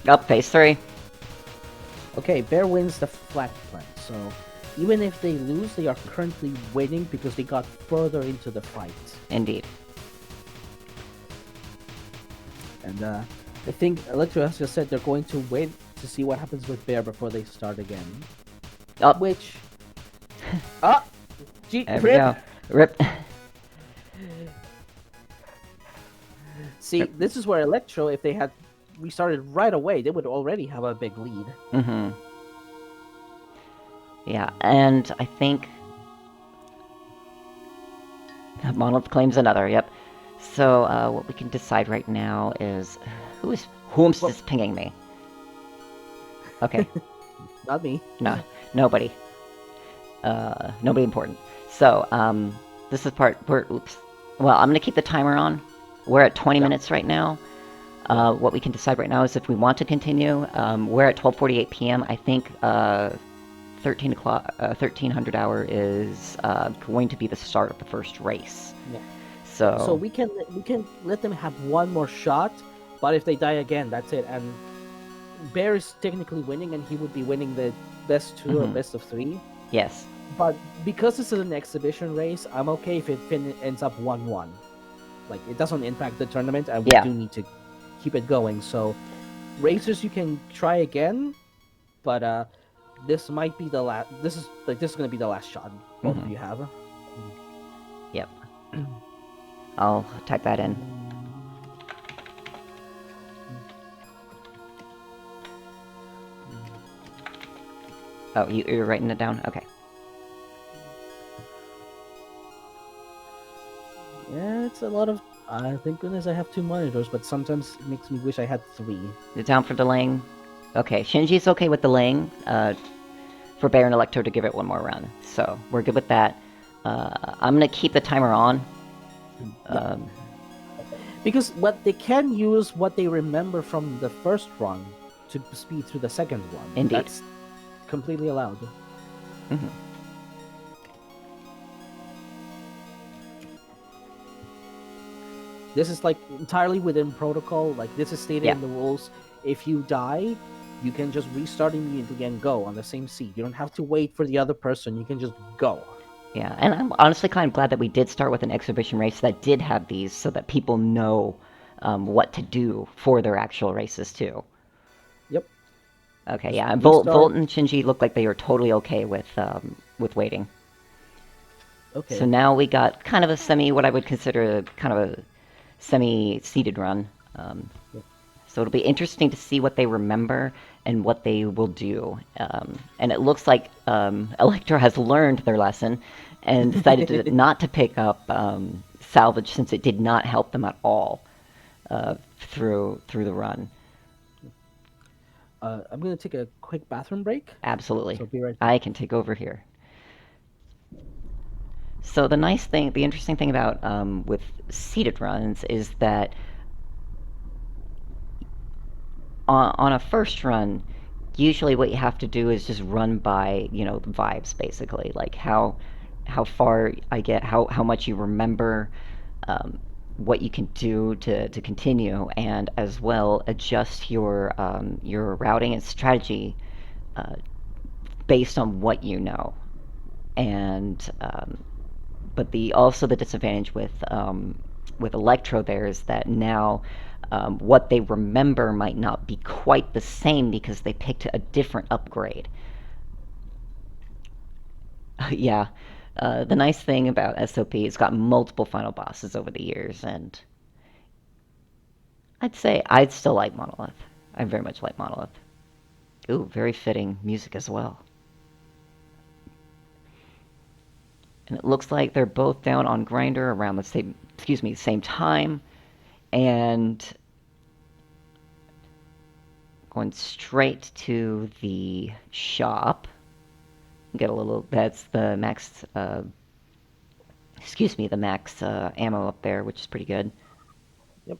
Up, phase 3.
Okay, Bear wins the flat plant, so even if they lose, they are currently winning because they got further into the fight.
Indeed.
And I think Electro has just said they're going to wait to see what happens with Bear before they start again.
Up.
Which... Ah! Gee,
There we
rip!
go. Rip.
See, this is where Electro, if they had restarted right away, they would already have a big lead.
Mm-hmm. Yeah, and I think... Monolith claims another, yep. So, what we can decide right now is... Whom's just pinging me? Okay.
Not me.
No, nobody. Nobody important. So, this is part where... Oops. Well, I'm gonna keep the timer on. We're at 20 minutes right now. What we can decide right now is if we want to continue. We're at 12:48 p.m. I think 1300 hour is going to be the start of the first race.
Yeah.
So
we can let them have one more shot, but if they die again, that's it. And Bear is technically winning, and he would be winning the best 2 or best of 3.
Yes.
But because this is an exhibition race, I'm okay if it ends up 1-1. Like, it doesn't impact the tournament, and we do need to keep it going. So, racers, you can try again, but this might be the last. This is going to be the last shot both of you have.
Yep. I'll type that in. Oh, you're writing it down? Okay.
Yeah, it's a lot of Thank goodness I have 2 monitors, but sometimes it makes me wish I had 3.
You're down for delaying? Okay, Shinji's okay with delaying, for Bear and Electro to give it one more run. So, we're good with that. I'm gonna keep the timer on.
Yep.
Um,
Because what they can use what they remember from the first run to speed through the second one.
Indeed.
That's completely allowed.
mhm.
This is like entirely within protocol. Like this is stated
Yeah.
in the rules. If you die, you can just restart immediately and go on the same seat. You don't have to wait for the other person. You can just go.
Yeah, and I'm honestly kind of glad that we did start with an exhibition race that did have these so that people know what to do for their actual races, too.
Yep.
Okay,
Just
yeah, and
restart.
Volt and Shinji look like they were totally okay with waiting.
Okay.
So now we got kind of a what I would consider kind of a semi-seated run.
Yeah.
So it'll be interesting to see what they remember and what they will do. And it looks like Electro has learned their lesson and decided not to pick up salvage since it did not help them at all through the run.
I'm gonna take a quick bathroom break.
Absolutely.
So be right
I
back.
can take over here. So the interesting thing about with seated runs is that on a first run, usually what you have to do is just run by the vibes basically, like how far I get, how much you remember, what you can do to continue, and as well adjust your routing and strategy uh, based on what you know. And but the disadvantage with Electro there is that now what they remember might not be quite the same because they picked a different upgrade. Yeah, the nice thing about SOP, it's got multiple final bosses over the years, and I'd say I'd still like Monolith. I very much like Monolith. Ooh, very fitting music as well. And it looks like they're both down on Grinder around the same time, and going straight to the shop. Get a little. That's the max. The max ammo up there, which is pretty good.
Yep.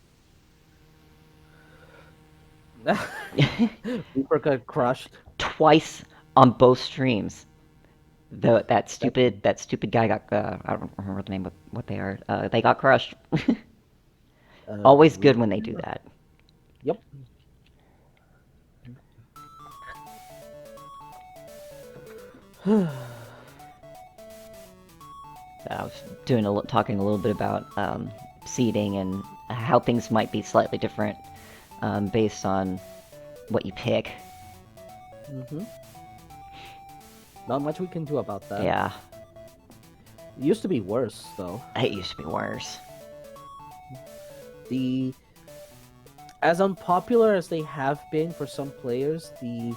Reaper got crushed.
Twice on both streams. That stupid guy got. I don't remember the name of what they are. They got crushed. Always good when they do that.
Yep.
I was talking a little bit about seeding and how things might be slightly different based on what you pick.
Mm-hmm. Not much we can do about that.
Yeah,
It used to be worse, though.
it used to be worse.
As unpopular as they have been for some players, the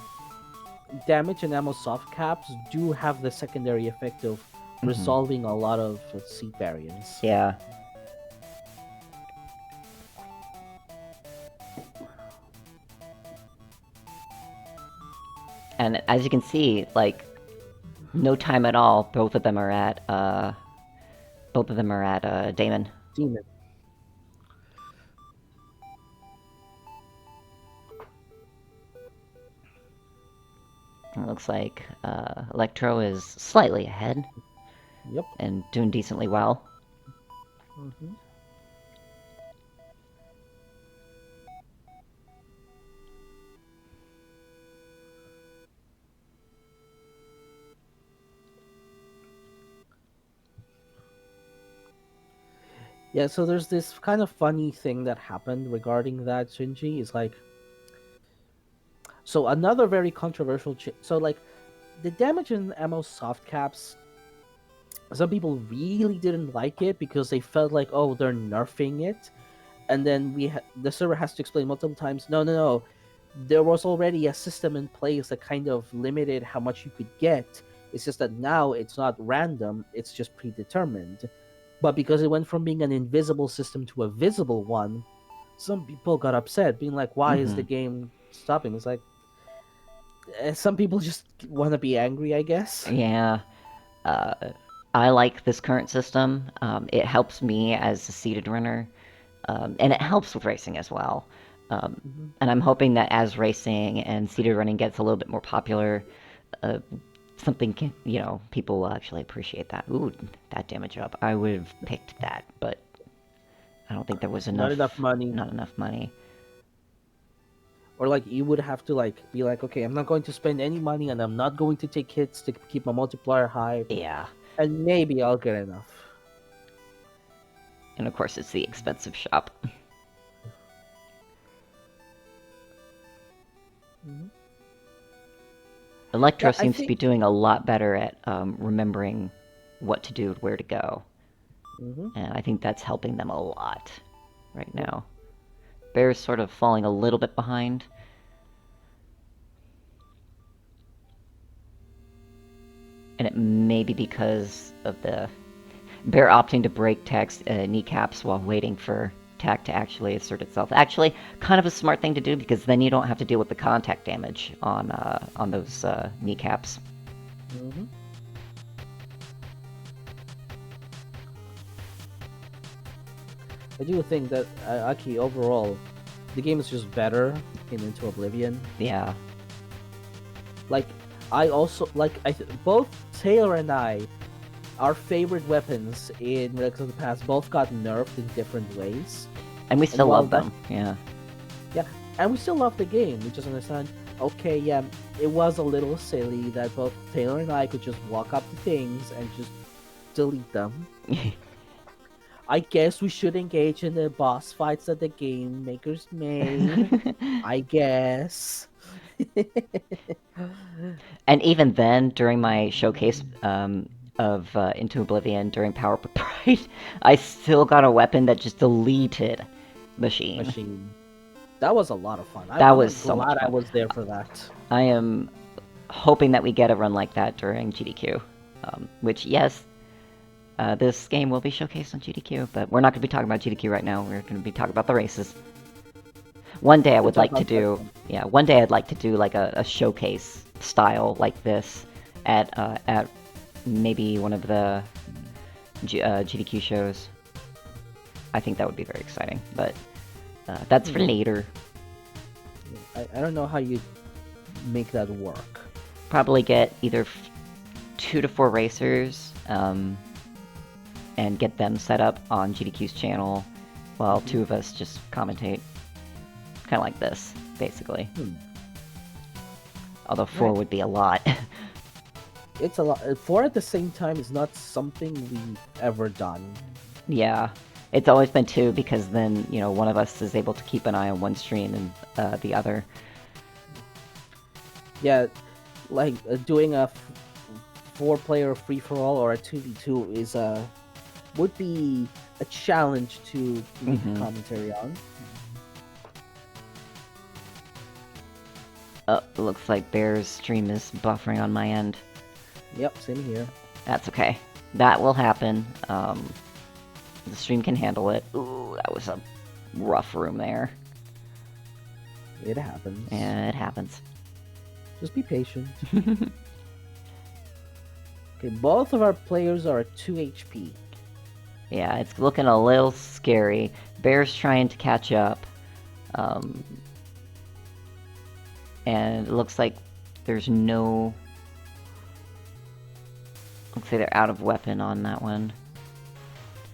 damage and ammo soft caps do have the secondary effect of resolving a lot of seat variants.
Yeah. And as you can see, like, no time at all. Both of them are at Damon.
Demon.
It looks like Electro is slightly ahead.
Yep.
And doing decently well.
Mm-hmm. Yeah, so there's this kind of funny thing that happened regarding that, Shinji. Is like, so another very controversial. So like, the damage and ammo soft caps. Some people really didn't like it because they felt like, oh, they're nerfing it, and then the server has to explain multiple times. No, no, no. There was already a system in place that kind of limited how much you could get. It's just that now it's not random; it's just predetermined. But because it went from being an invisible system to a visible one, some people got upset, being like, "Why is the game stopping?" It's like some people just want to be angry, I guess.
Yeah. Uh, I like this current system. It helps me as a seated runner, and it helps with racing as well. And I'm hoping that as racing and seated running gets a little bit more popular, something can, people will actually appreciate that. Ooh, that damage up. I would have picked that, but I don't think there was enough.
Not enough money.
Not enough money.
Or like you would have to like be like, okay, I'm not going to spend any money, and I'm not going to take hits to keep my multiplier high.
Yeah.
And maybe I'll get enough.
And of course, it's the expensive shop. Electro seems to be doing a lot better at remembering what to do and where to go. And I think that's helping them a lot right now. Bear's sort of falling a little bit behind. And it may be because of the Bear opting to break Tack's kneecaps while waiting for Tack to actually assert itself. Actually, kind of a smart thing to do, because then you don't have to deal with the contact damage on those kneecaps.
I do think that Aki overall, the game is just better in Into Oblivion.
Yeah.
Like, I also both Taylor and I, our favorite weapons in Relics of the Past both got nerfed in different ways.
And we still love them. Yeah.
Yeah, and we still love the game. We just understand, okay, yeah, it was a little silly that both Taylor and I could just walk up to things and just delete them. I guess we should engage in the boss fights that the game makers made. I guess.
And even then, during my showcase of Into Oblivion during Power Up Pride, I still got a weapon that just deleted Machine.
That was a lot of fun.
That was so much fun.
I was there for that.
I am hoping that we get a run like that during GDQ. Which, yes, this game will be showcased on GDQ, but we're not going to be talking about GDQ right now. We're going to be talking about the races. One day I would like to do, one day I'd like to do like a showcase style like this at maybe one of the GDQ shows. I think that would be very exciting, but that's for later.
I don't know how you make that work.
Probably get either 2 to 4 racers and get them set up on GDQ's channel while 2 of us just commentate. Kind of like this, basically. Although 4 would be a lot.
It's a lot. 4 at the same time is not something we've ever done.
Yeah. It's always been 2, because then, one of us is able to keep an eye on one stream and the other.
Yeah, like doing a 4-player free-for-all or a 2v2 is would be a challenge to make commentary on.
Oh, it looks like Bear's stream is buffering on my end.
Yep, same here.
That's okay. That will happen. The stream can handle it. Ooh, that was a rough room there.
It happens.
Yeah, it happens.
Just be patient. Okay, both of our players are at 2 HP.
Yeah, it's looking a little scary. Bear's trying to catch up. And it looks like there's no... Looks like they're out of weapon on that one.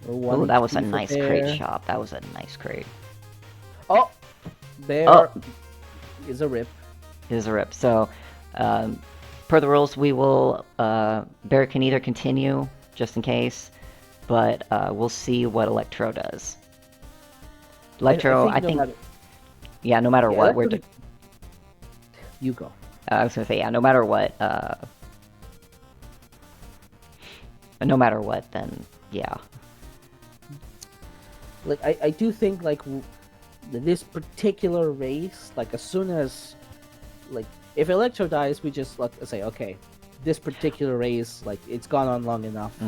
Oh, that was a nice crate shop. That was a nice crate.
Oh! There is a rip.
Is a rip. So, per the rules, we will... Bear can either continue, just in case, but we'll see what Electro does. Electro, I think... Yeah, no matter what, we're...
You go.
I was gonna say, yeah, no matter what, then, yeah.
Like, I do think, like, this particular race, like, as soon as, like, if Electro dies, we just, like, say, okay, this particular race, like, it's gone on long enough.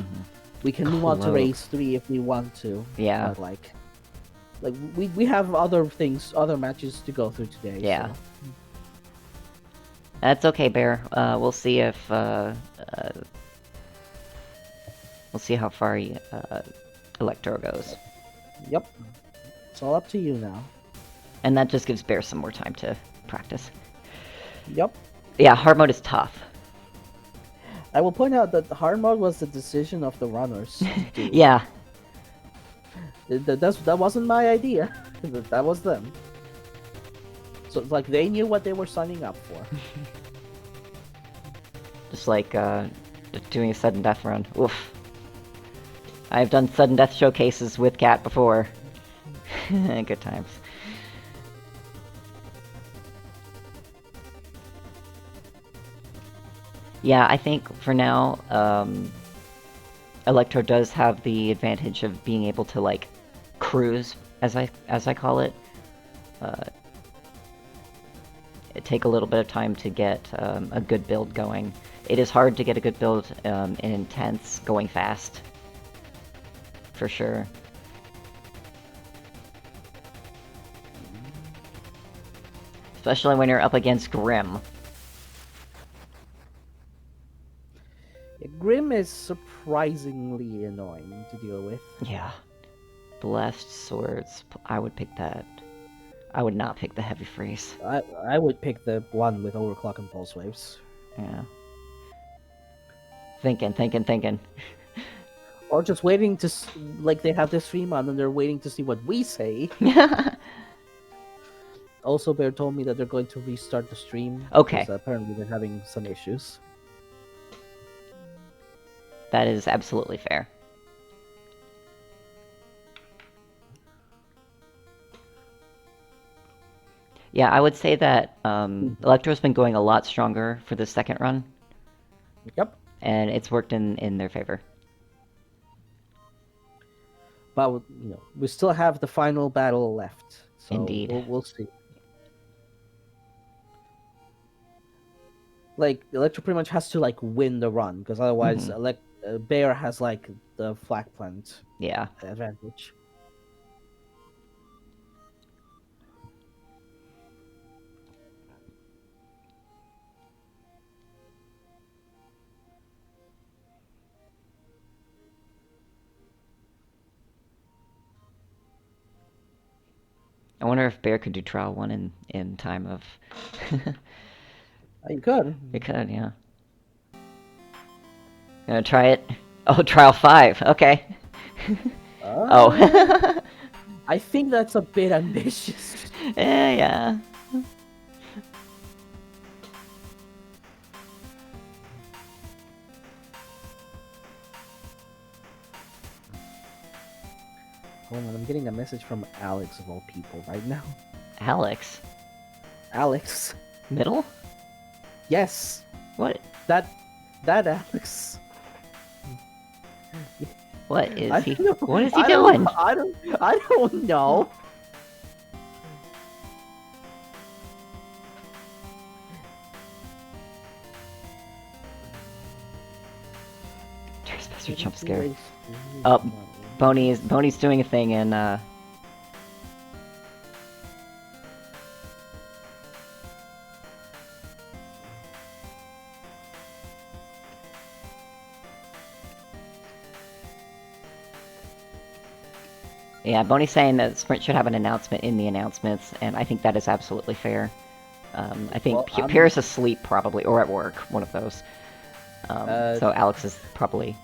We can move on to
Close.
race 3 if we want to.
Yeah.
But like we have other things, other matches to go through today.
Yeah.
So.
That's okay, Bear. We'll see if we'll see how far Electro goes.
Yep. It's all up to you now.
And that just gives Bear some more time to practice.
Yep.
Yeah, hard mode is tough.
I will point out that the hard mode was the decision of the runners.
Yeah.
That wasn't my idea. That was them. So it's like they knew what they were signing up for.
Just like doing a sudden death run. Oof. I've done sudden death showcases with Cat before. Good times. Yeah, I think for now, Electro does have the advantage of being able to like cruise, as I call it. It take a little bit of time to get a good build going. It is hard to get a good build in Intense going fast, for sure. Especially when you're up against Grim.
Grim is surprisingly annoying to deal with.
Yeah. Blessed Swords. I would pick that. I would not pick the Heavy Freeze.
I would pick the one with Overclock and Pulse Waves.
Yeah. Thinking.
Or just waiting to... Like, they have this stream on and they're waiting to see what we say. Also, Bear told me that they're going to restart the stream.
Okay.
Because apparently they're having some issues.
That is absolutely fair. Yeah, I would say that Electro's been going a lot stronger for the second run.
Yep.
And it's worked in their favor.
But, you know, we still have the final battle left. So
Indeed.
We'll see. Like, Electro pretty much has to, like, win the run. Because otherwise, Bear has, like, the flag plant advantage.
I wonder if Bear could do Trial 1 in time of...
You could.
It could, yeah. Gonna try it? Oh, Trial 5, okay. Oh.
I think that's a bit ambitious.
Yeah.
Hold on, I'm getting a message from Alex of all people right now.
Alex?
Alex.
Middle?
Yes.
What?
That Alex.
What is he?
Know.
What is he doing?
I don't know.
Trespasser jump scare. Oh, Boney's doing a thing in Yeah, Boney's saying that Sprint should have an announcement in the announcements, and I think that is absolutely fair. I think Pierre's asleep, probably, or at work, one of those. So Alex is probably...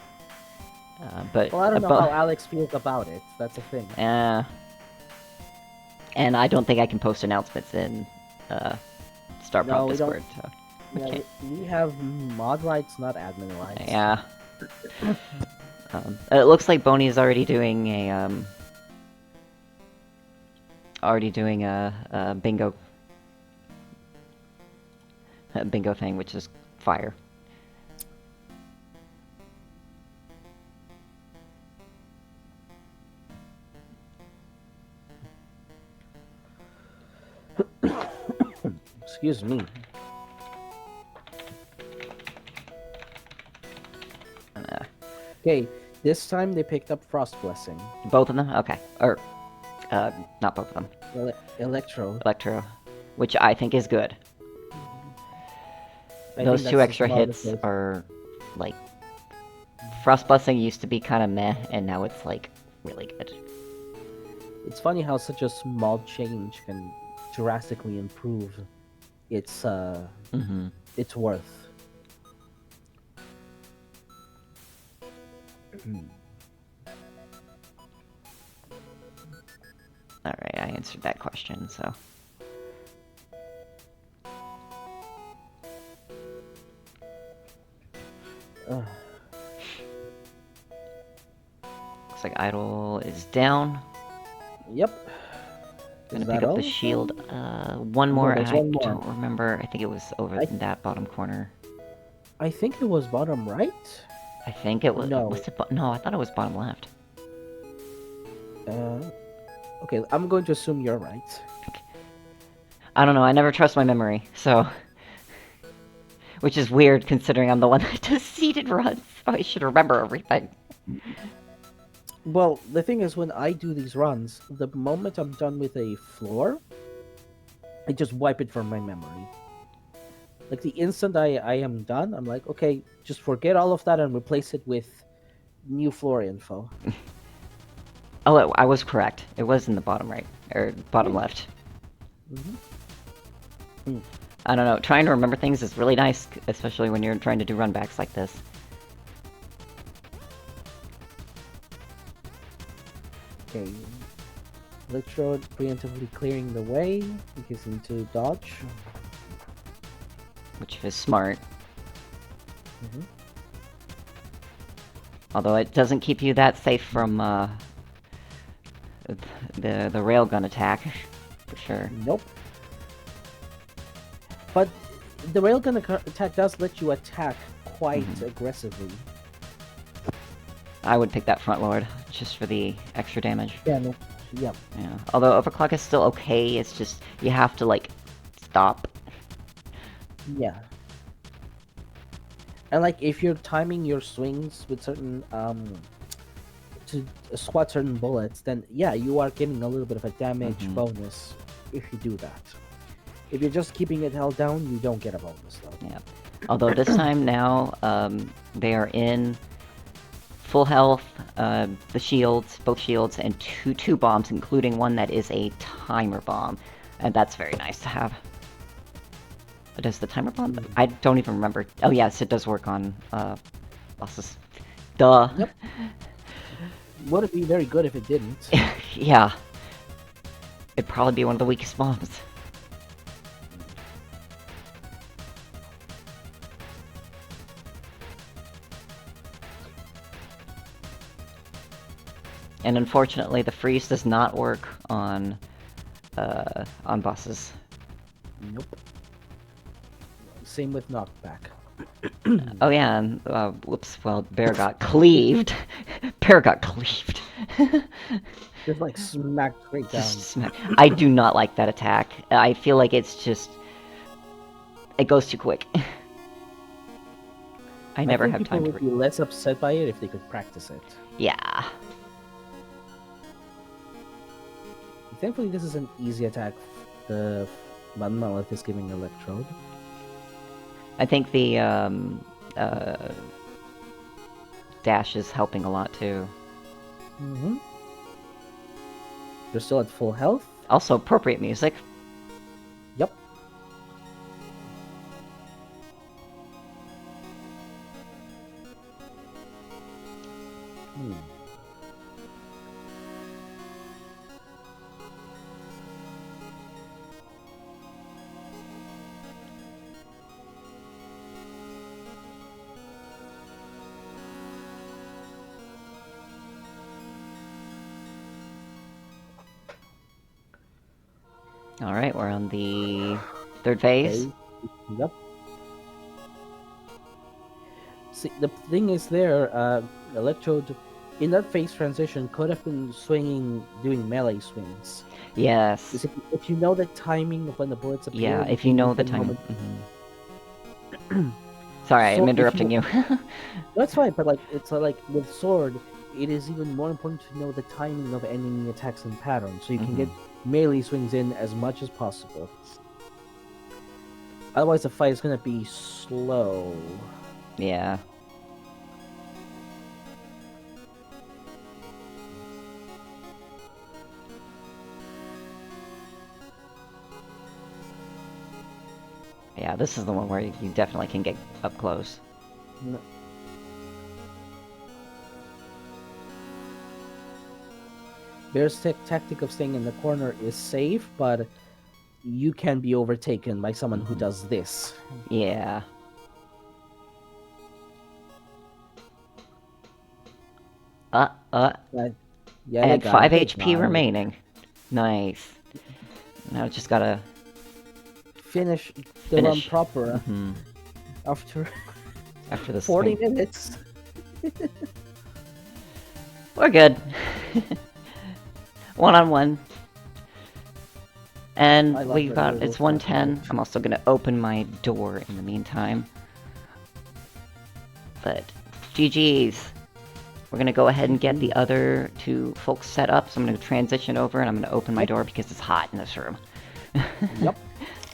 but
well, I don't know how Alex feels about it. That's the thing.
And I don't think I can post announcements in Starprop Discord. So.
Yeah, we have mod rights, not admin rights.
Yeah. It looks like Boney is already doing a bingo thing, which is fire.
Excuse me. Okay, This time they picked up Frost Blessing.
Both of them? Okay. Or, not both of them.
Electro.
Electro. Which I think is good.
I
Those
think
two
that's
extra
the
hits
smartest.
are, like... Frost Blessing used to be kind of meh, and now it's, like, really good.
It's funny how such a small change can drastically improve its its worth.
Alright, I answered that question, so... Looks like Idol is down.
Yep.
Gonna pick up the shield. One more,
there's
and I
one more.
don't remember. I think it was over in that bottom corner.
I think it was bottom right.
I think it was.
No.
No, I thought it was bottom left.
Okay, I'm going to assume you're right.
I don't know. I never trust my memory, so. Which is weird considering I'm the one that does seeded runs, so I should remember everything.
Well, the thing is, when I do these runs, the moment I'm done with a floor, I just wipe it from my memory. Like, the instant I am done, I'm like, okay, just forget all of that and replace it with new floor info.
Oh, I was correct. It was in the bottom right, or bottom left. I don't know. Trying to remember things is really nice, especially when you're trying to do runbacks like this.
Okay. Electro preemptively clearing the way. He gets into dodge.
Which is smart. Although it doesn't keep you that safe from the railgun attack, for sure.
Nope. But the railgun attack does let you attack quite aggressively.
I would pick that front lord, just for the extra damage.
Yeah, no. Yep.
Yeah. Although overclock is still okay, it's just, you have to, like, stop.
Yeah. And, like, if you're timing your swings with certain, to squat certain bullets, then, yeah, you are getting a little bit of a damage bonus if you do that. If you're just keeping it held down, you don't get a bonus, though.
Yeah. Although this time now, they are in full health, the shields, both shields, and two bombs, including one that is a timer bomb. And that's very nice to have. Does the timer bomb? I don't even remember. Oh yes, it does work on bosses. Duh.
Yep. Would it be very good if it didn't?
Yeah. It'd probably be one of the weakest bombs. And unfortunately, the freeze does not work on bosses.
Nope. Same with knockback.
Oh yeah, and whoops. Well, Bear got cleaved. Bear got cleaved.
Just like smacked straight down.
Just smack. I do not like that attack. I feel like it's just, it goes too quick. I never have time to.
People would be less upset by it if they could practice it.
Yeah.
Thankfully, this is an easy attack. The Monolith is giving Electrode.
I think the dash is helping a lot too.
They're still at full health.
Also, appropriate music.
Yep.
Alright, we're on the third phase.
Okay. Yep. See, the thing is there, Electrode, in that phase transition, could have been swinging, doing melee swings.
Yes.
If you know the timing of when the bullets appear...
Yeah, if you know the timing. Sorry,
So
I'm interrupting you.
That's fine, but like it's like with sword, it is even more important to know the timing of enemy attacks and patterns, so you can get melee swings in as much as possible. Otherwise, the fight is going to be slow.
Yeah. Yeah, this is the one where you definitely can get up close.
No. Bear's tactic of staying in the corner is safe, but you can be overtaken by someone who does this.
Yeah.
Yeah,
and
they
5
they
HP
got it.
remaining. Nice. Now just gotta
Finish the run proper after
this
40
thing.
minutes.
We're good. 1-on-1. And we've got, it's 110. I'm also gonna open my door in the meantime. But, GG's. We're gonna go ahead and get the other two folks set up, so I'm gonna transition over and I'm gonna open my door because it's hot in this room.
Yep.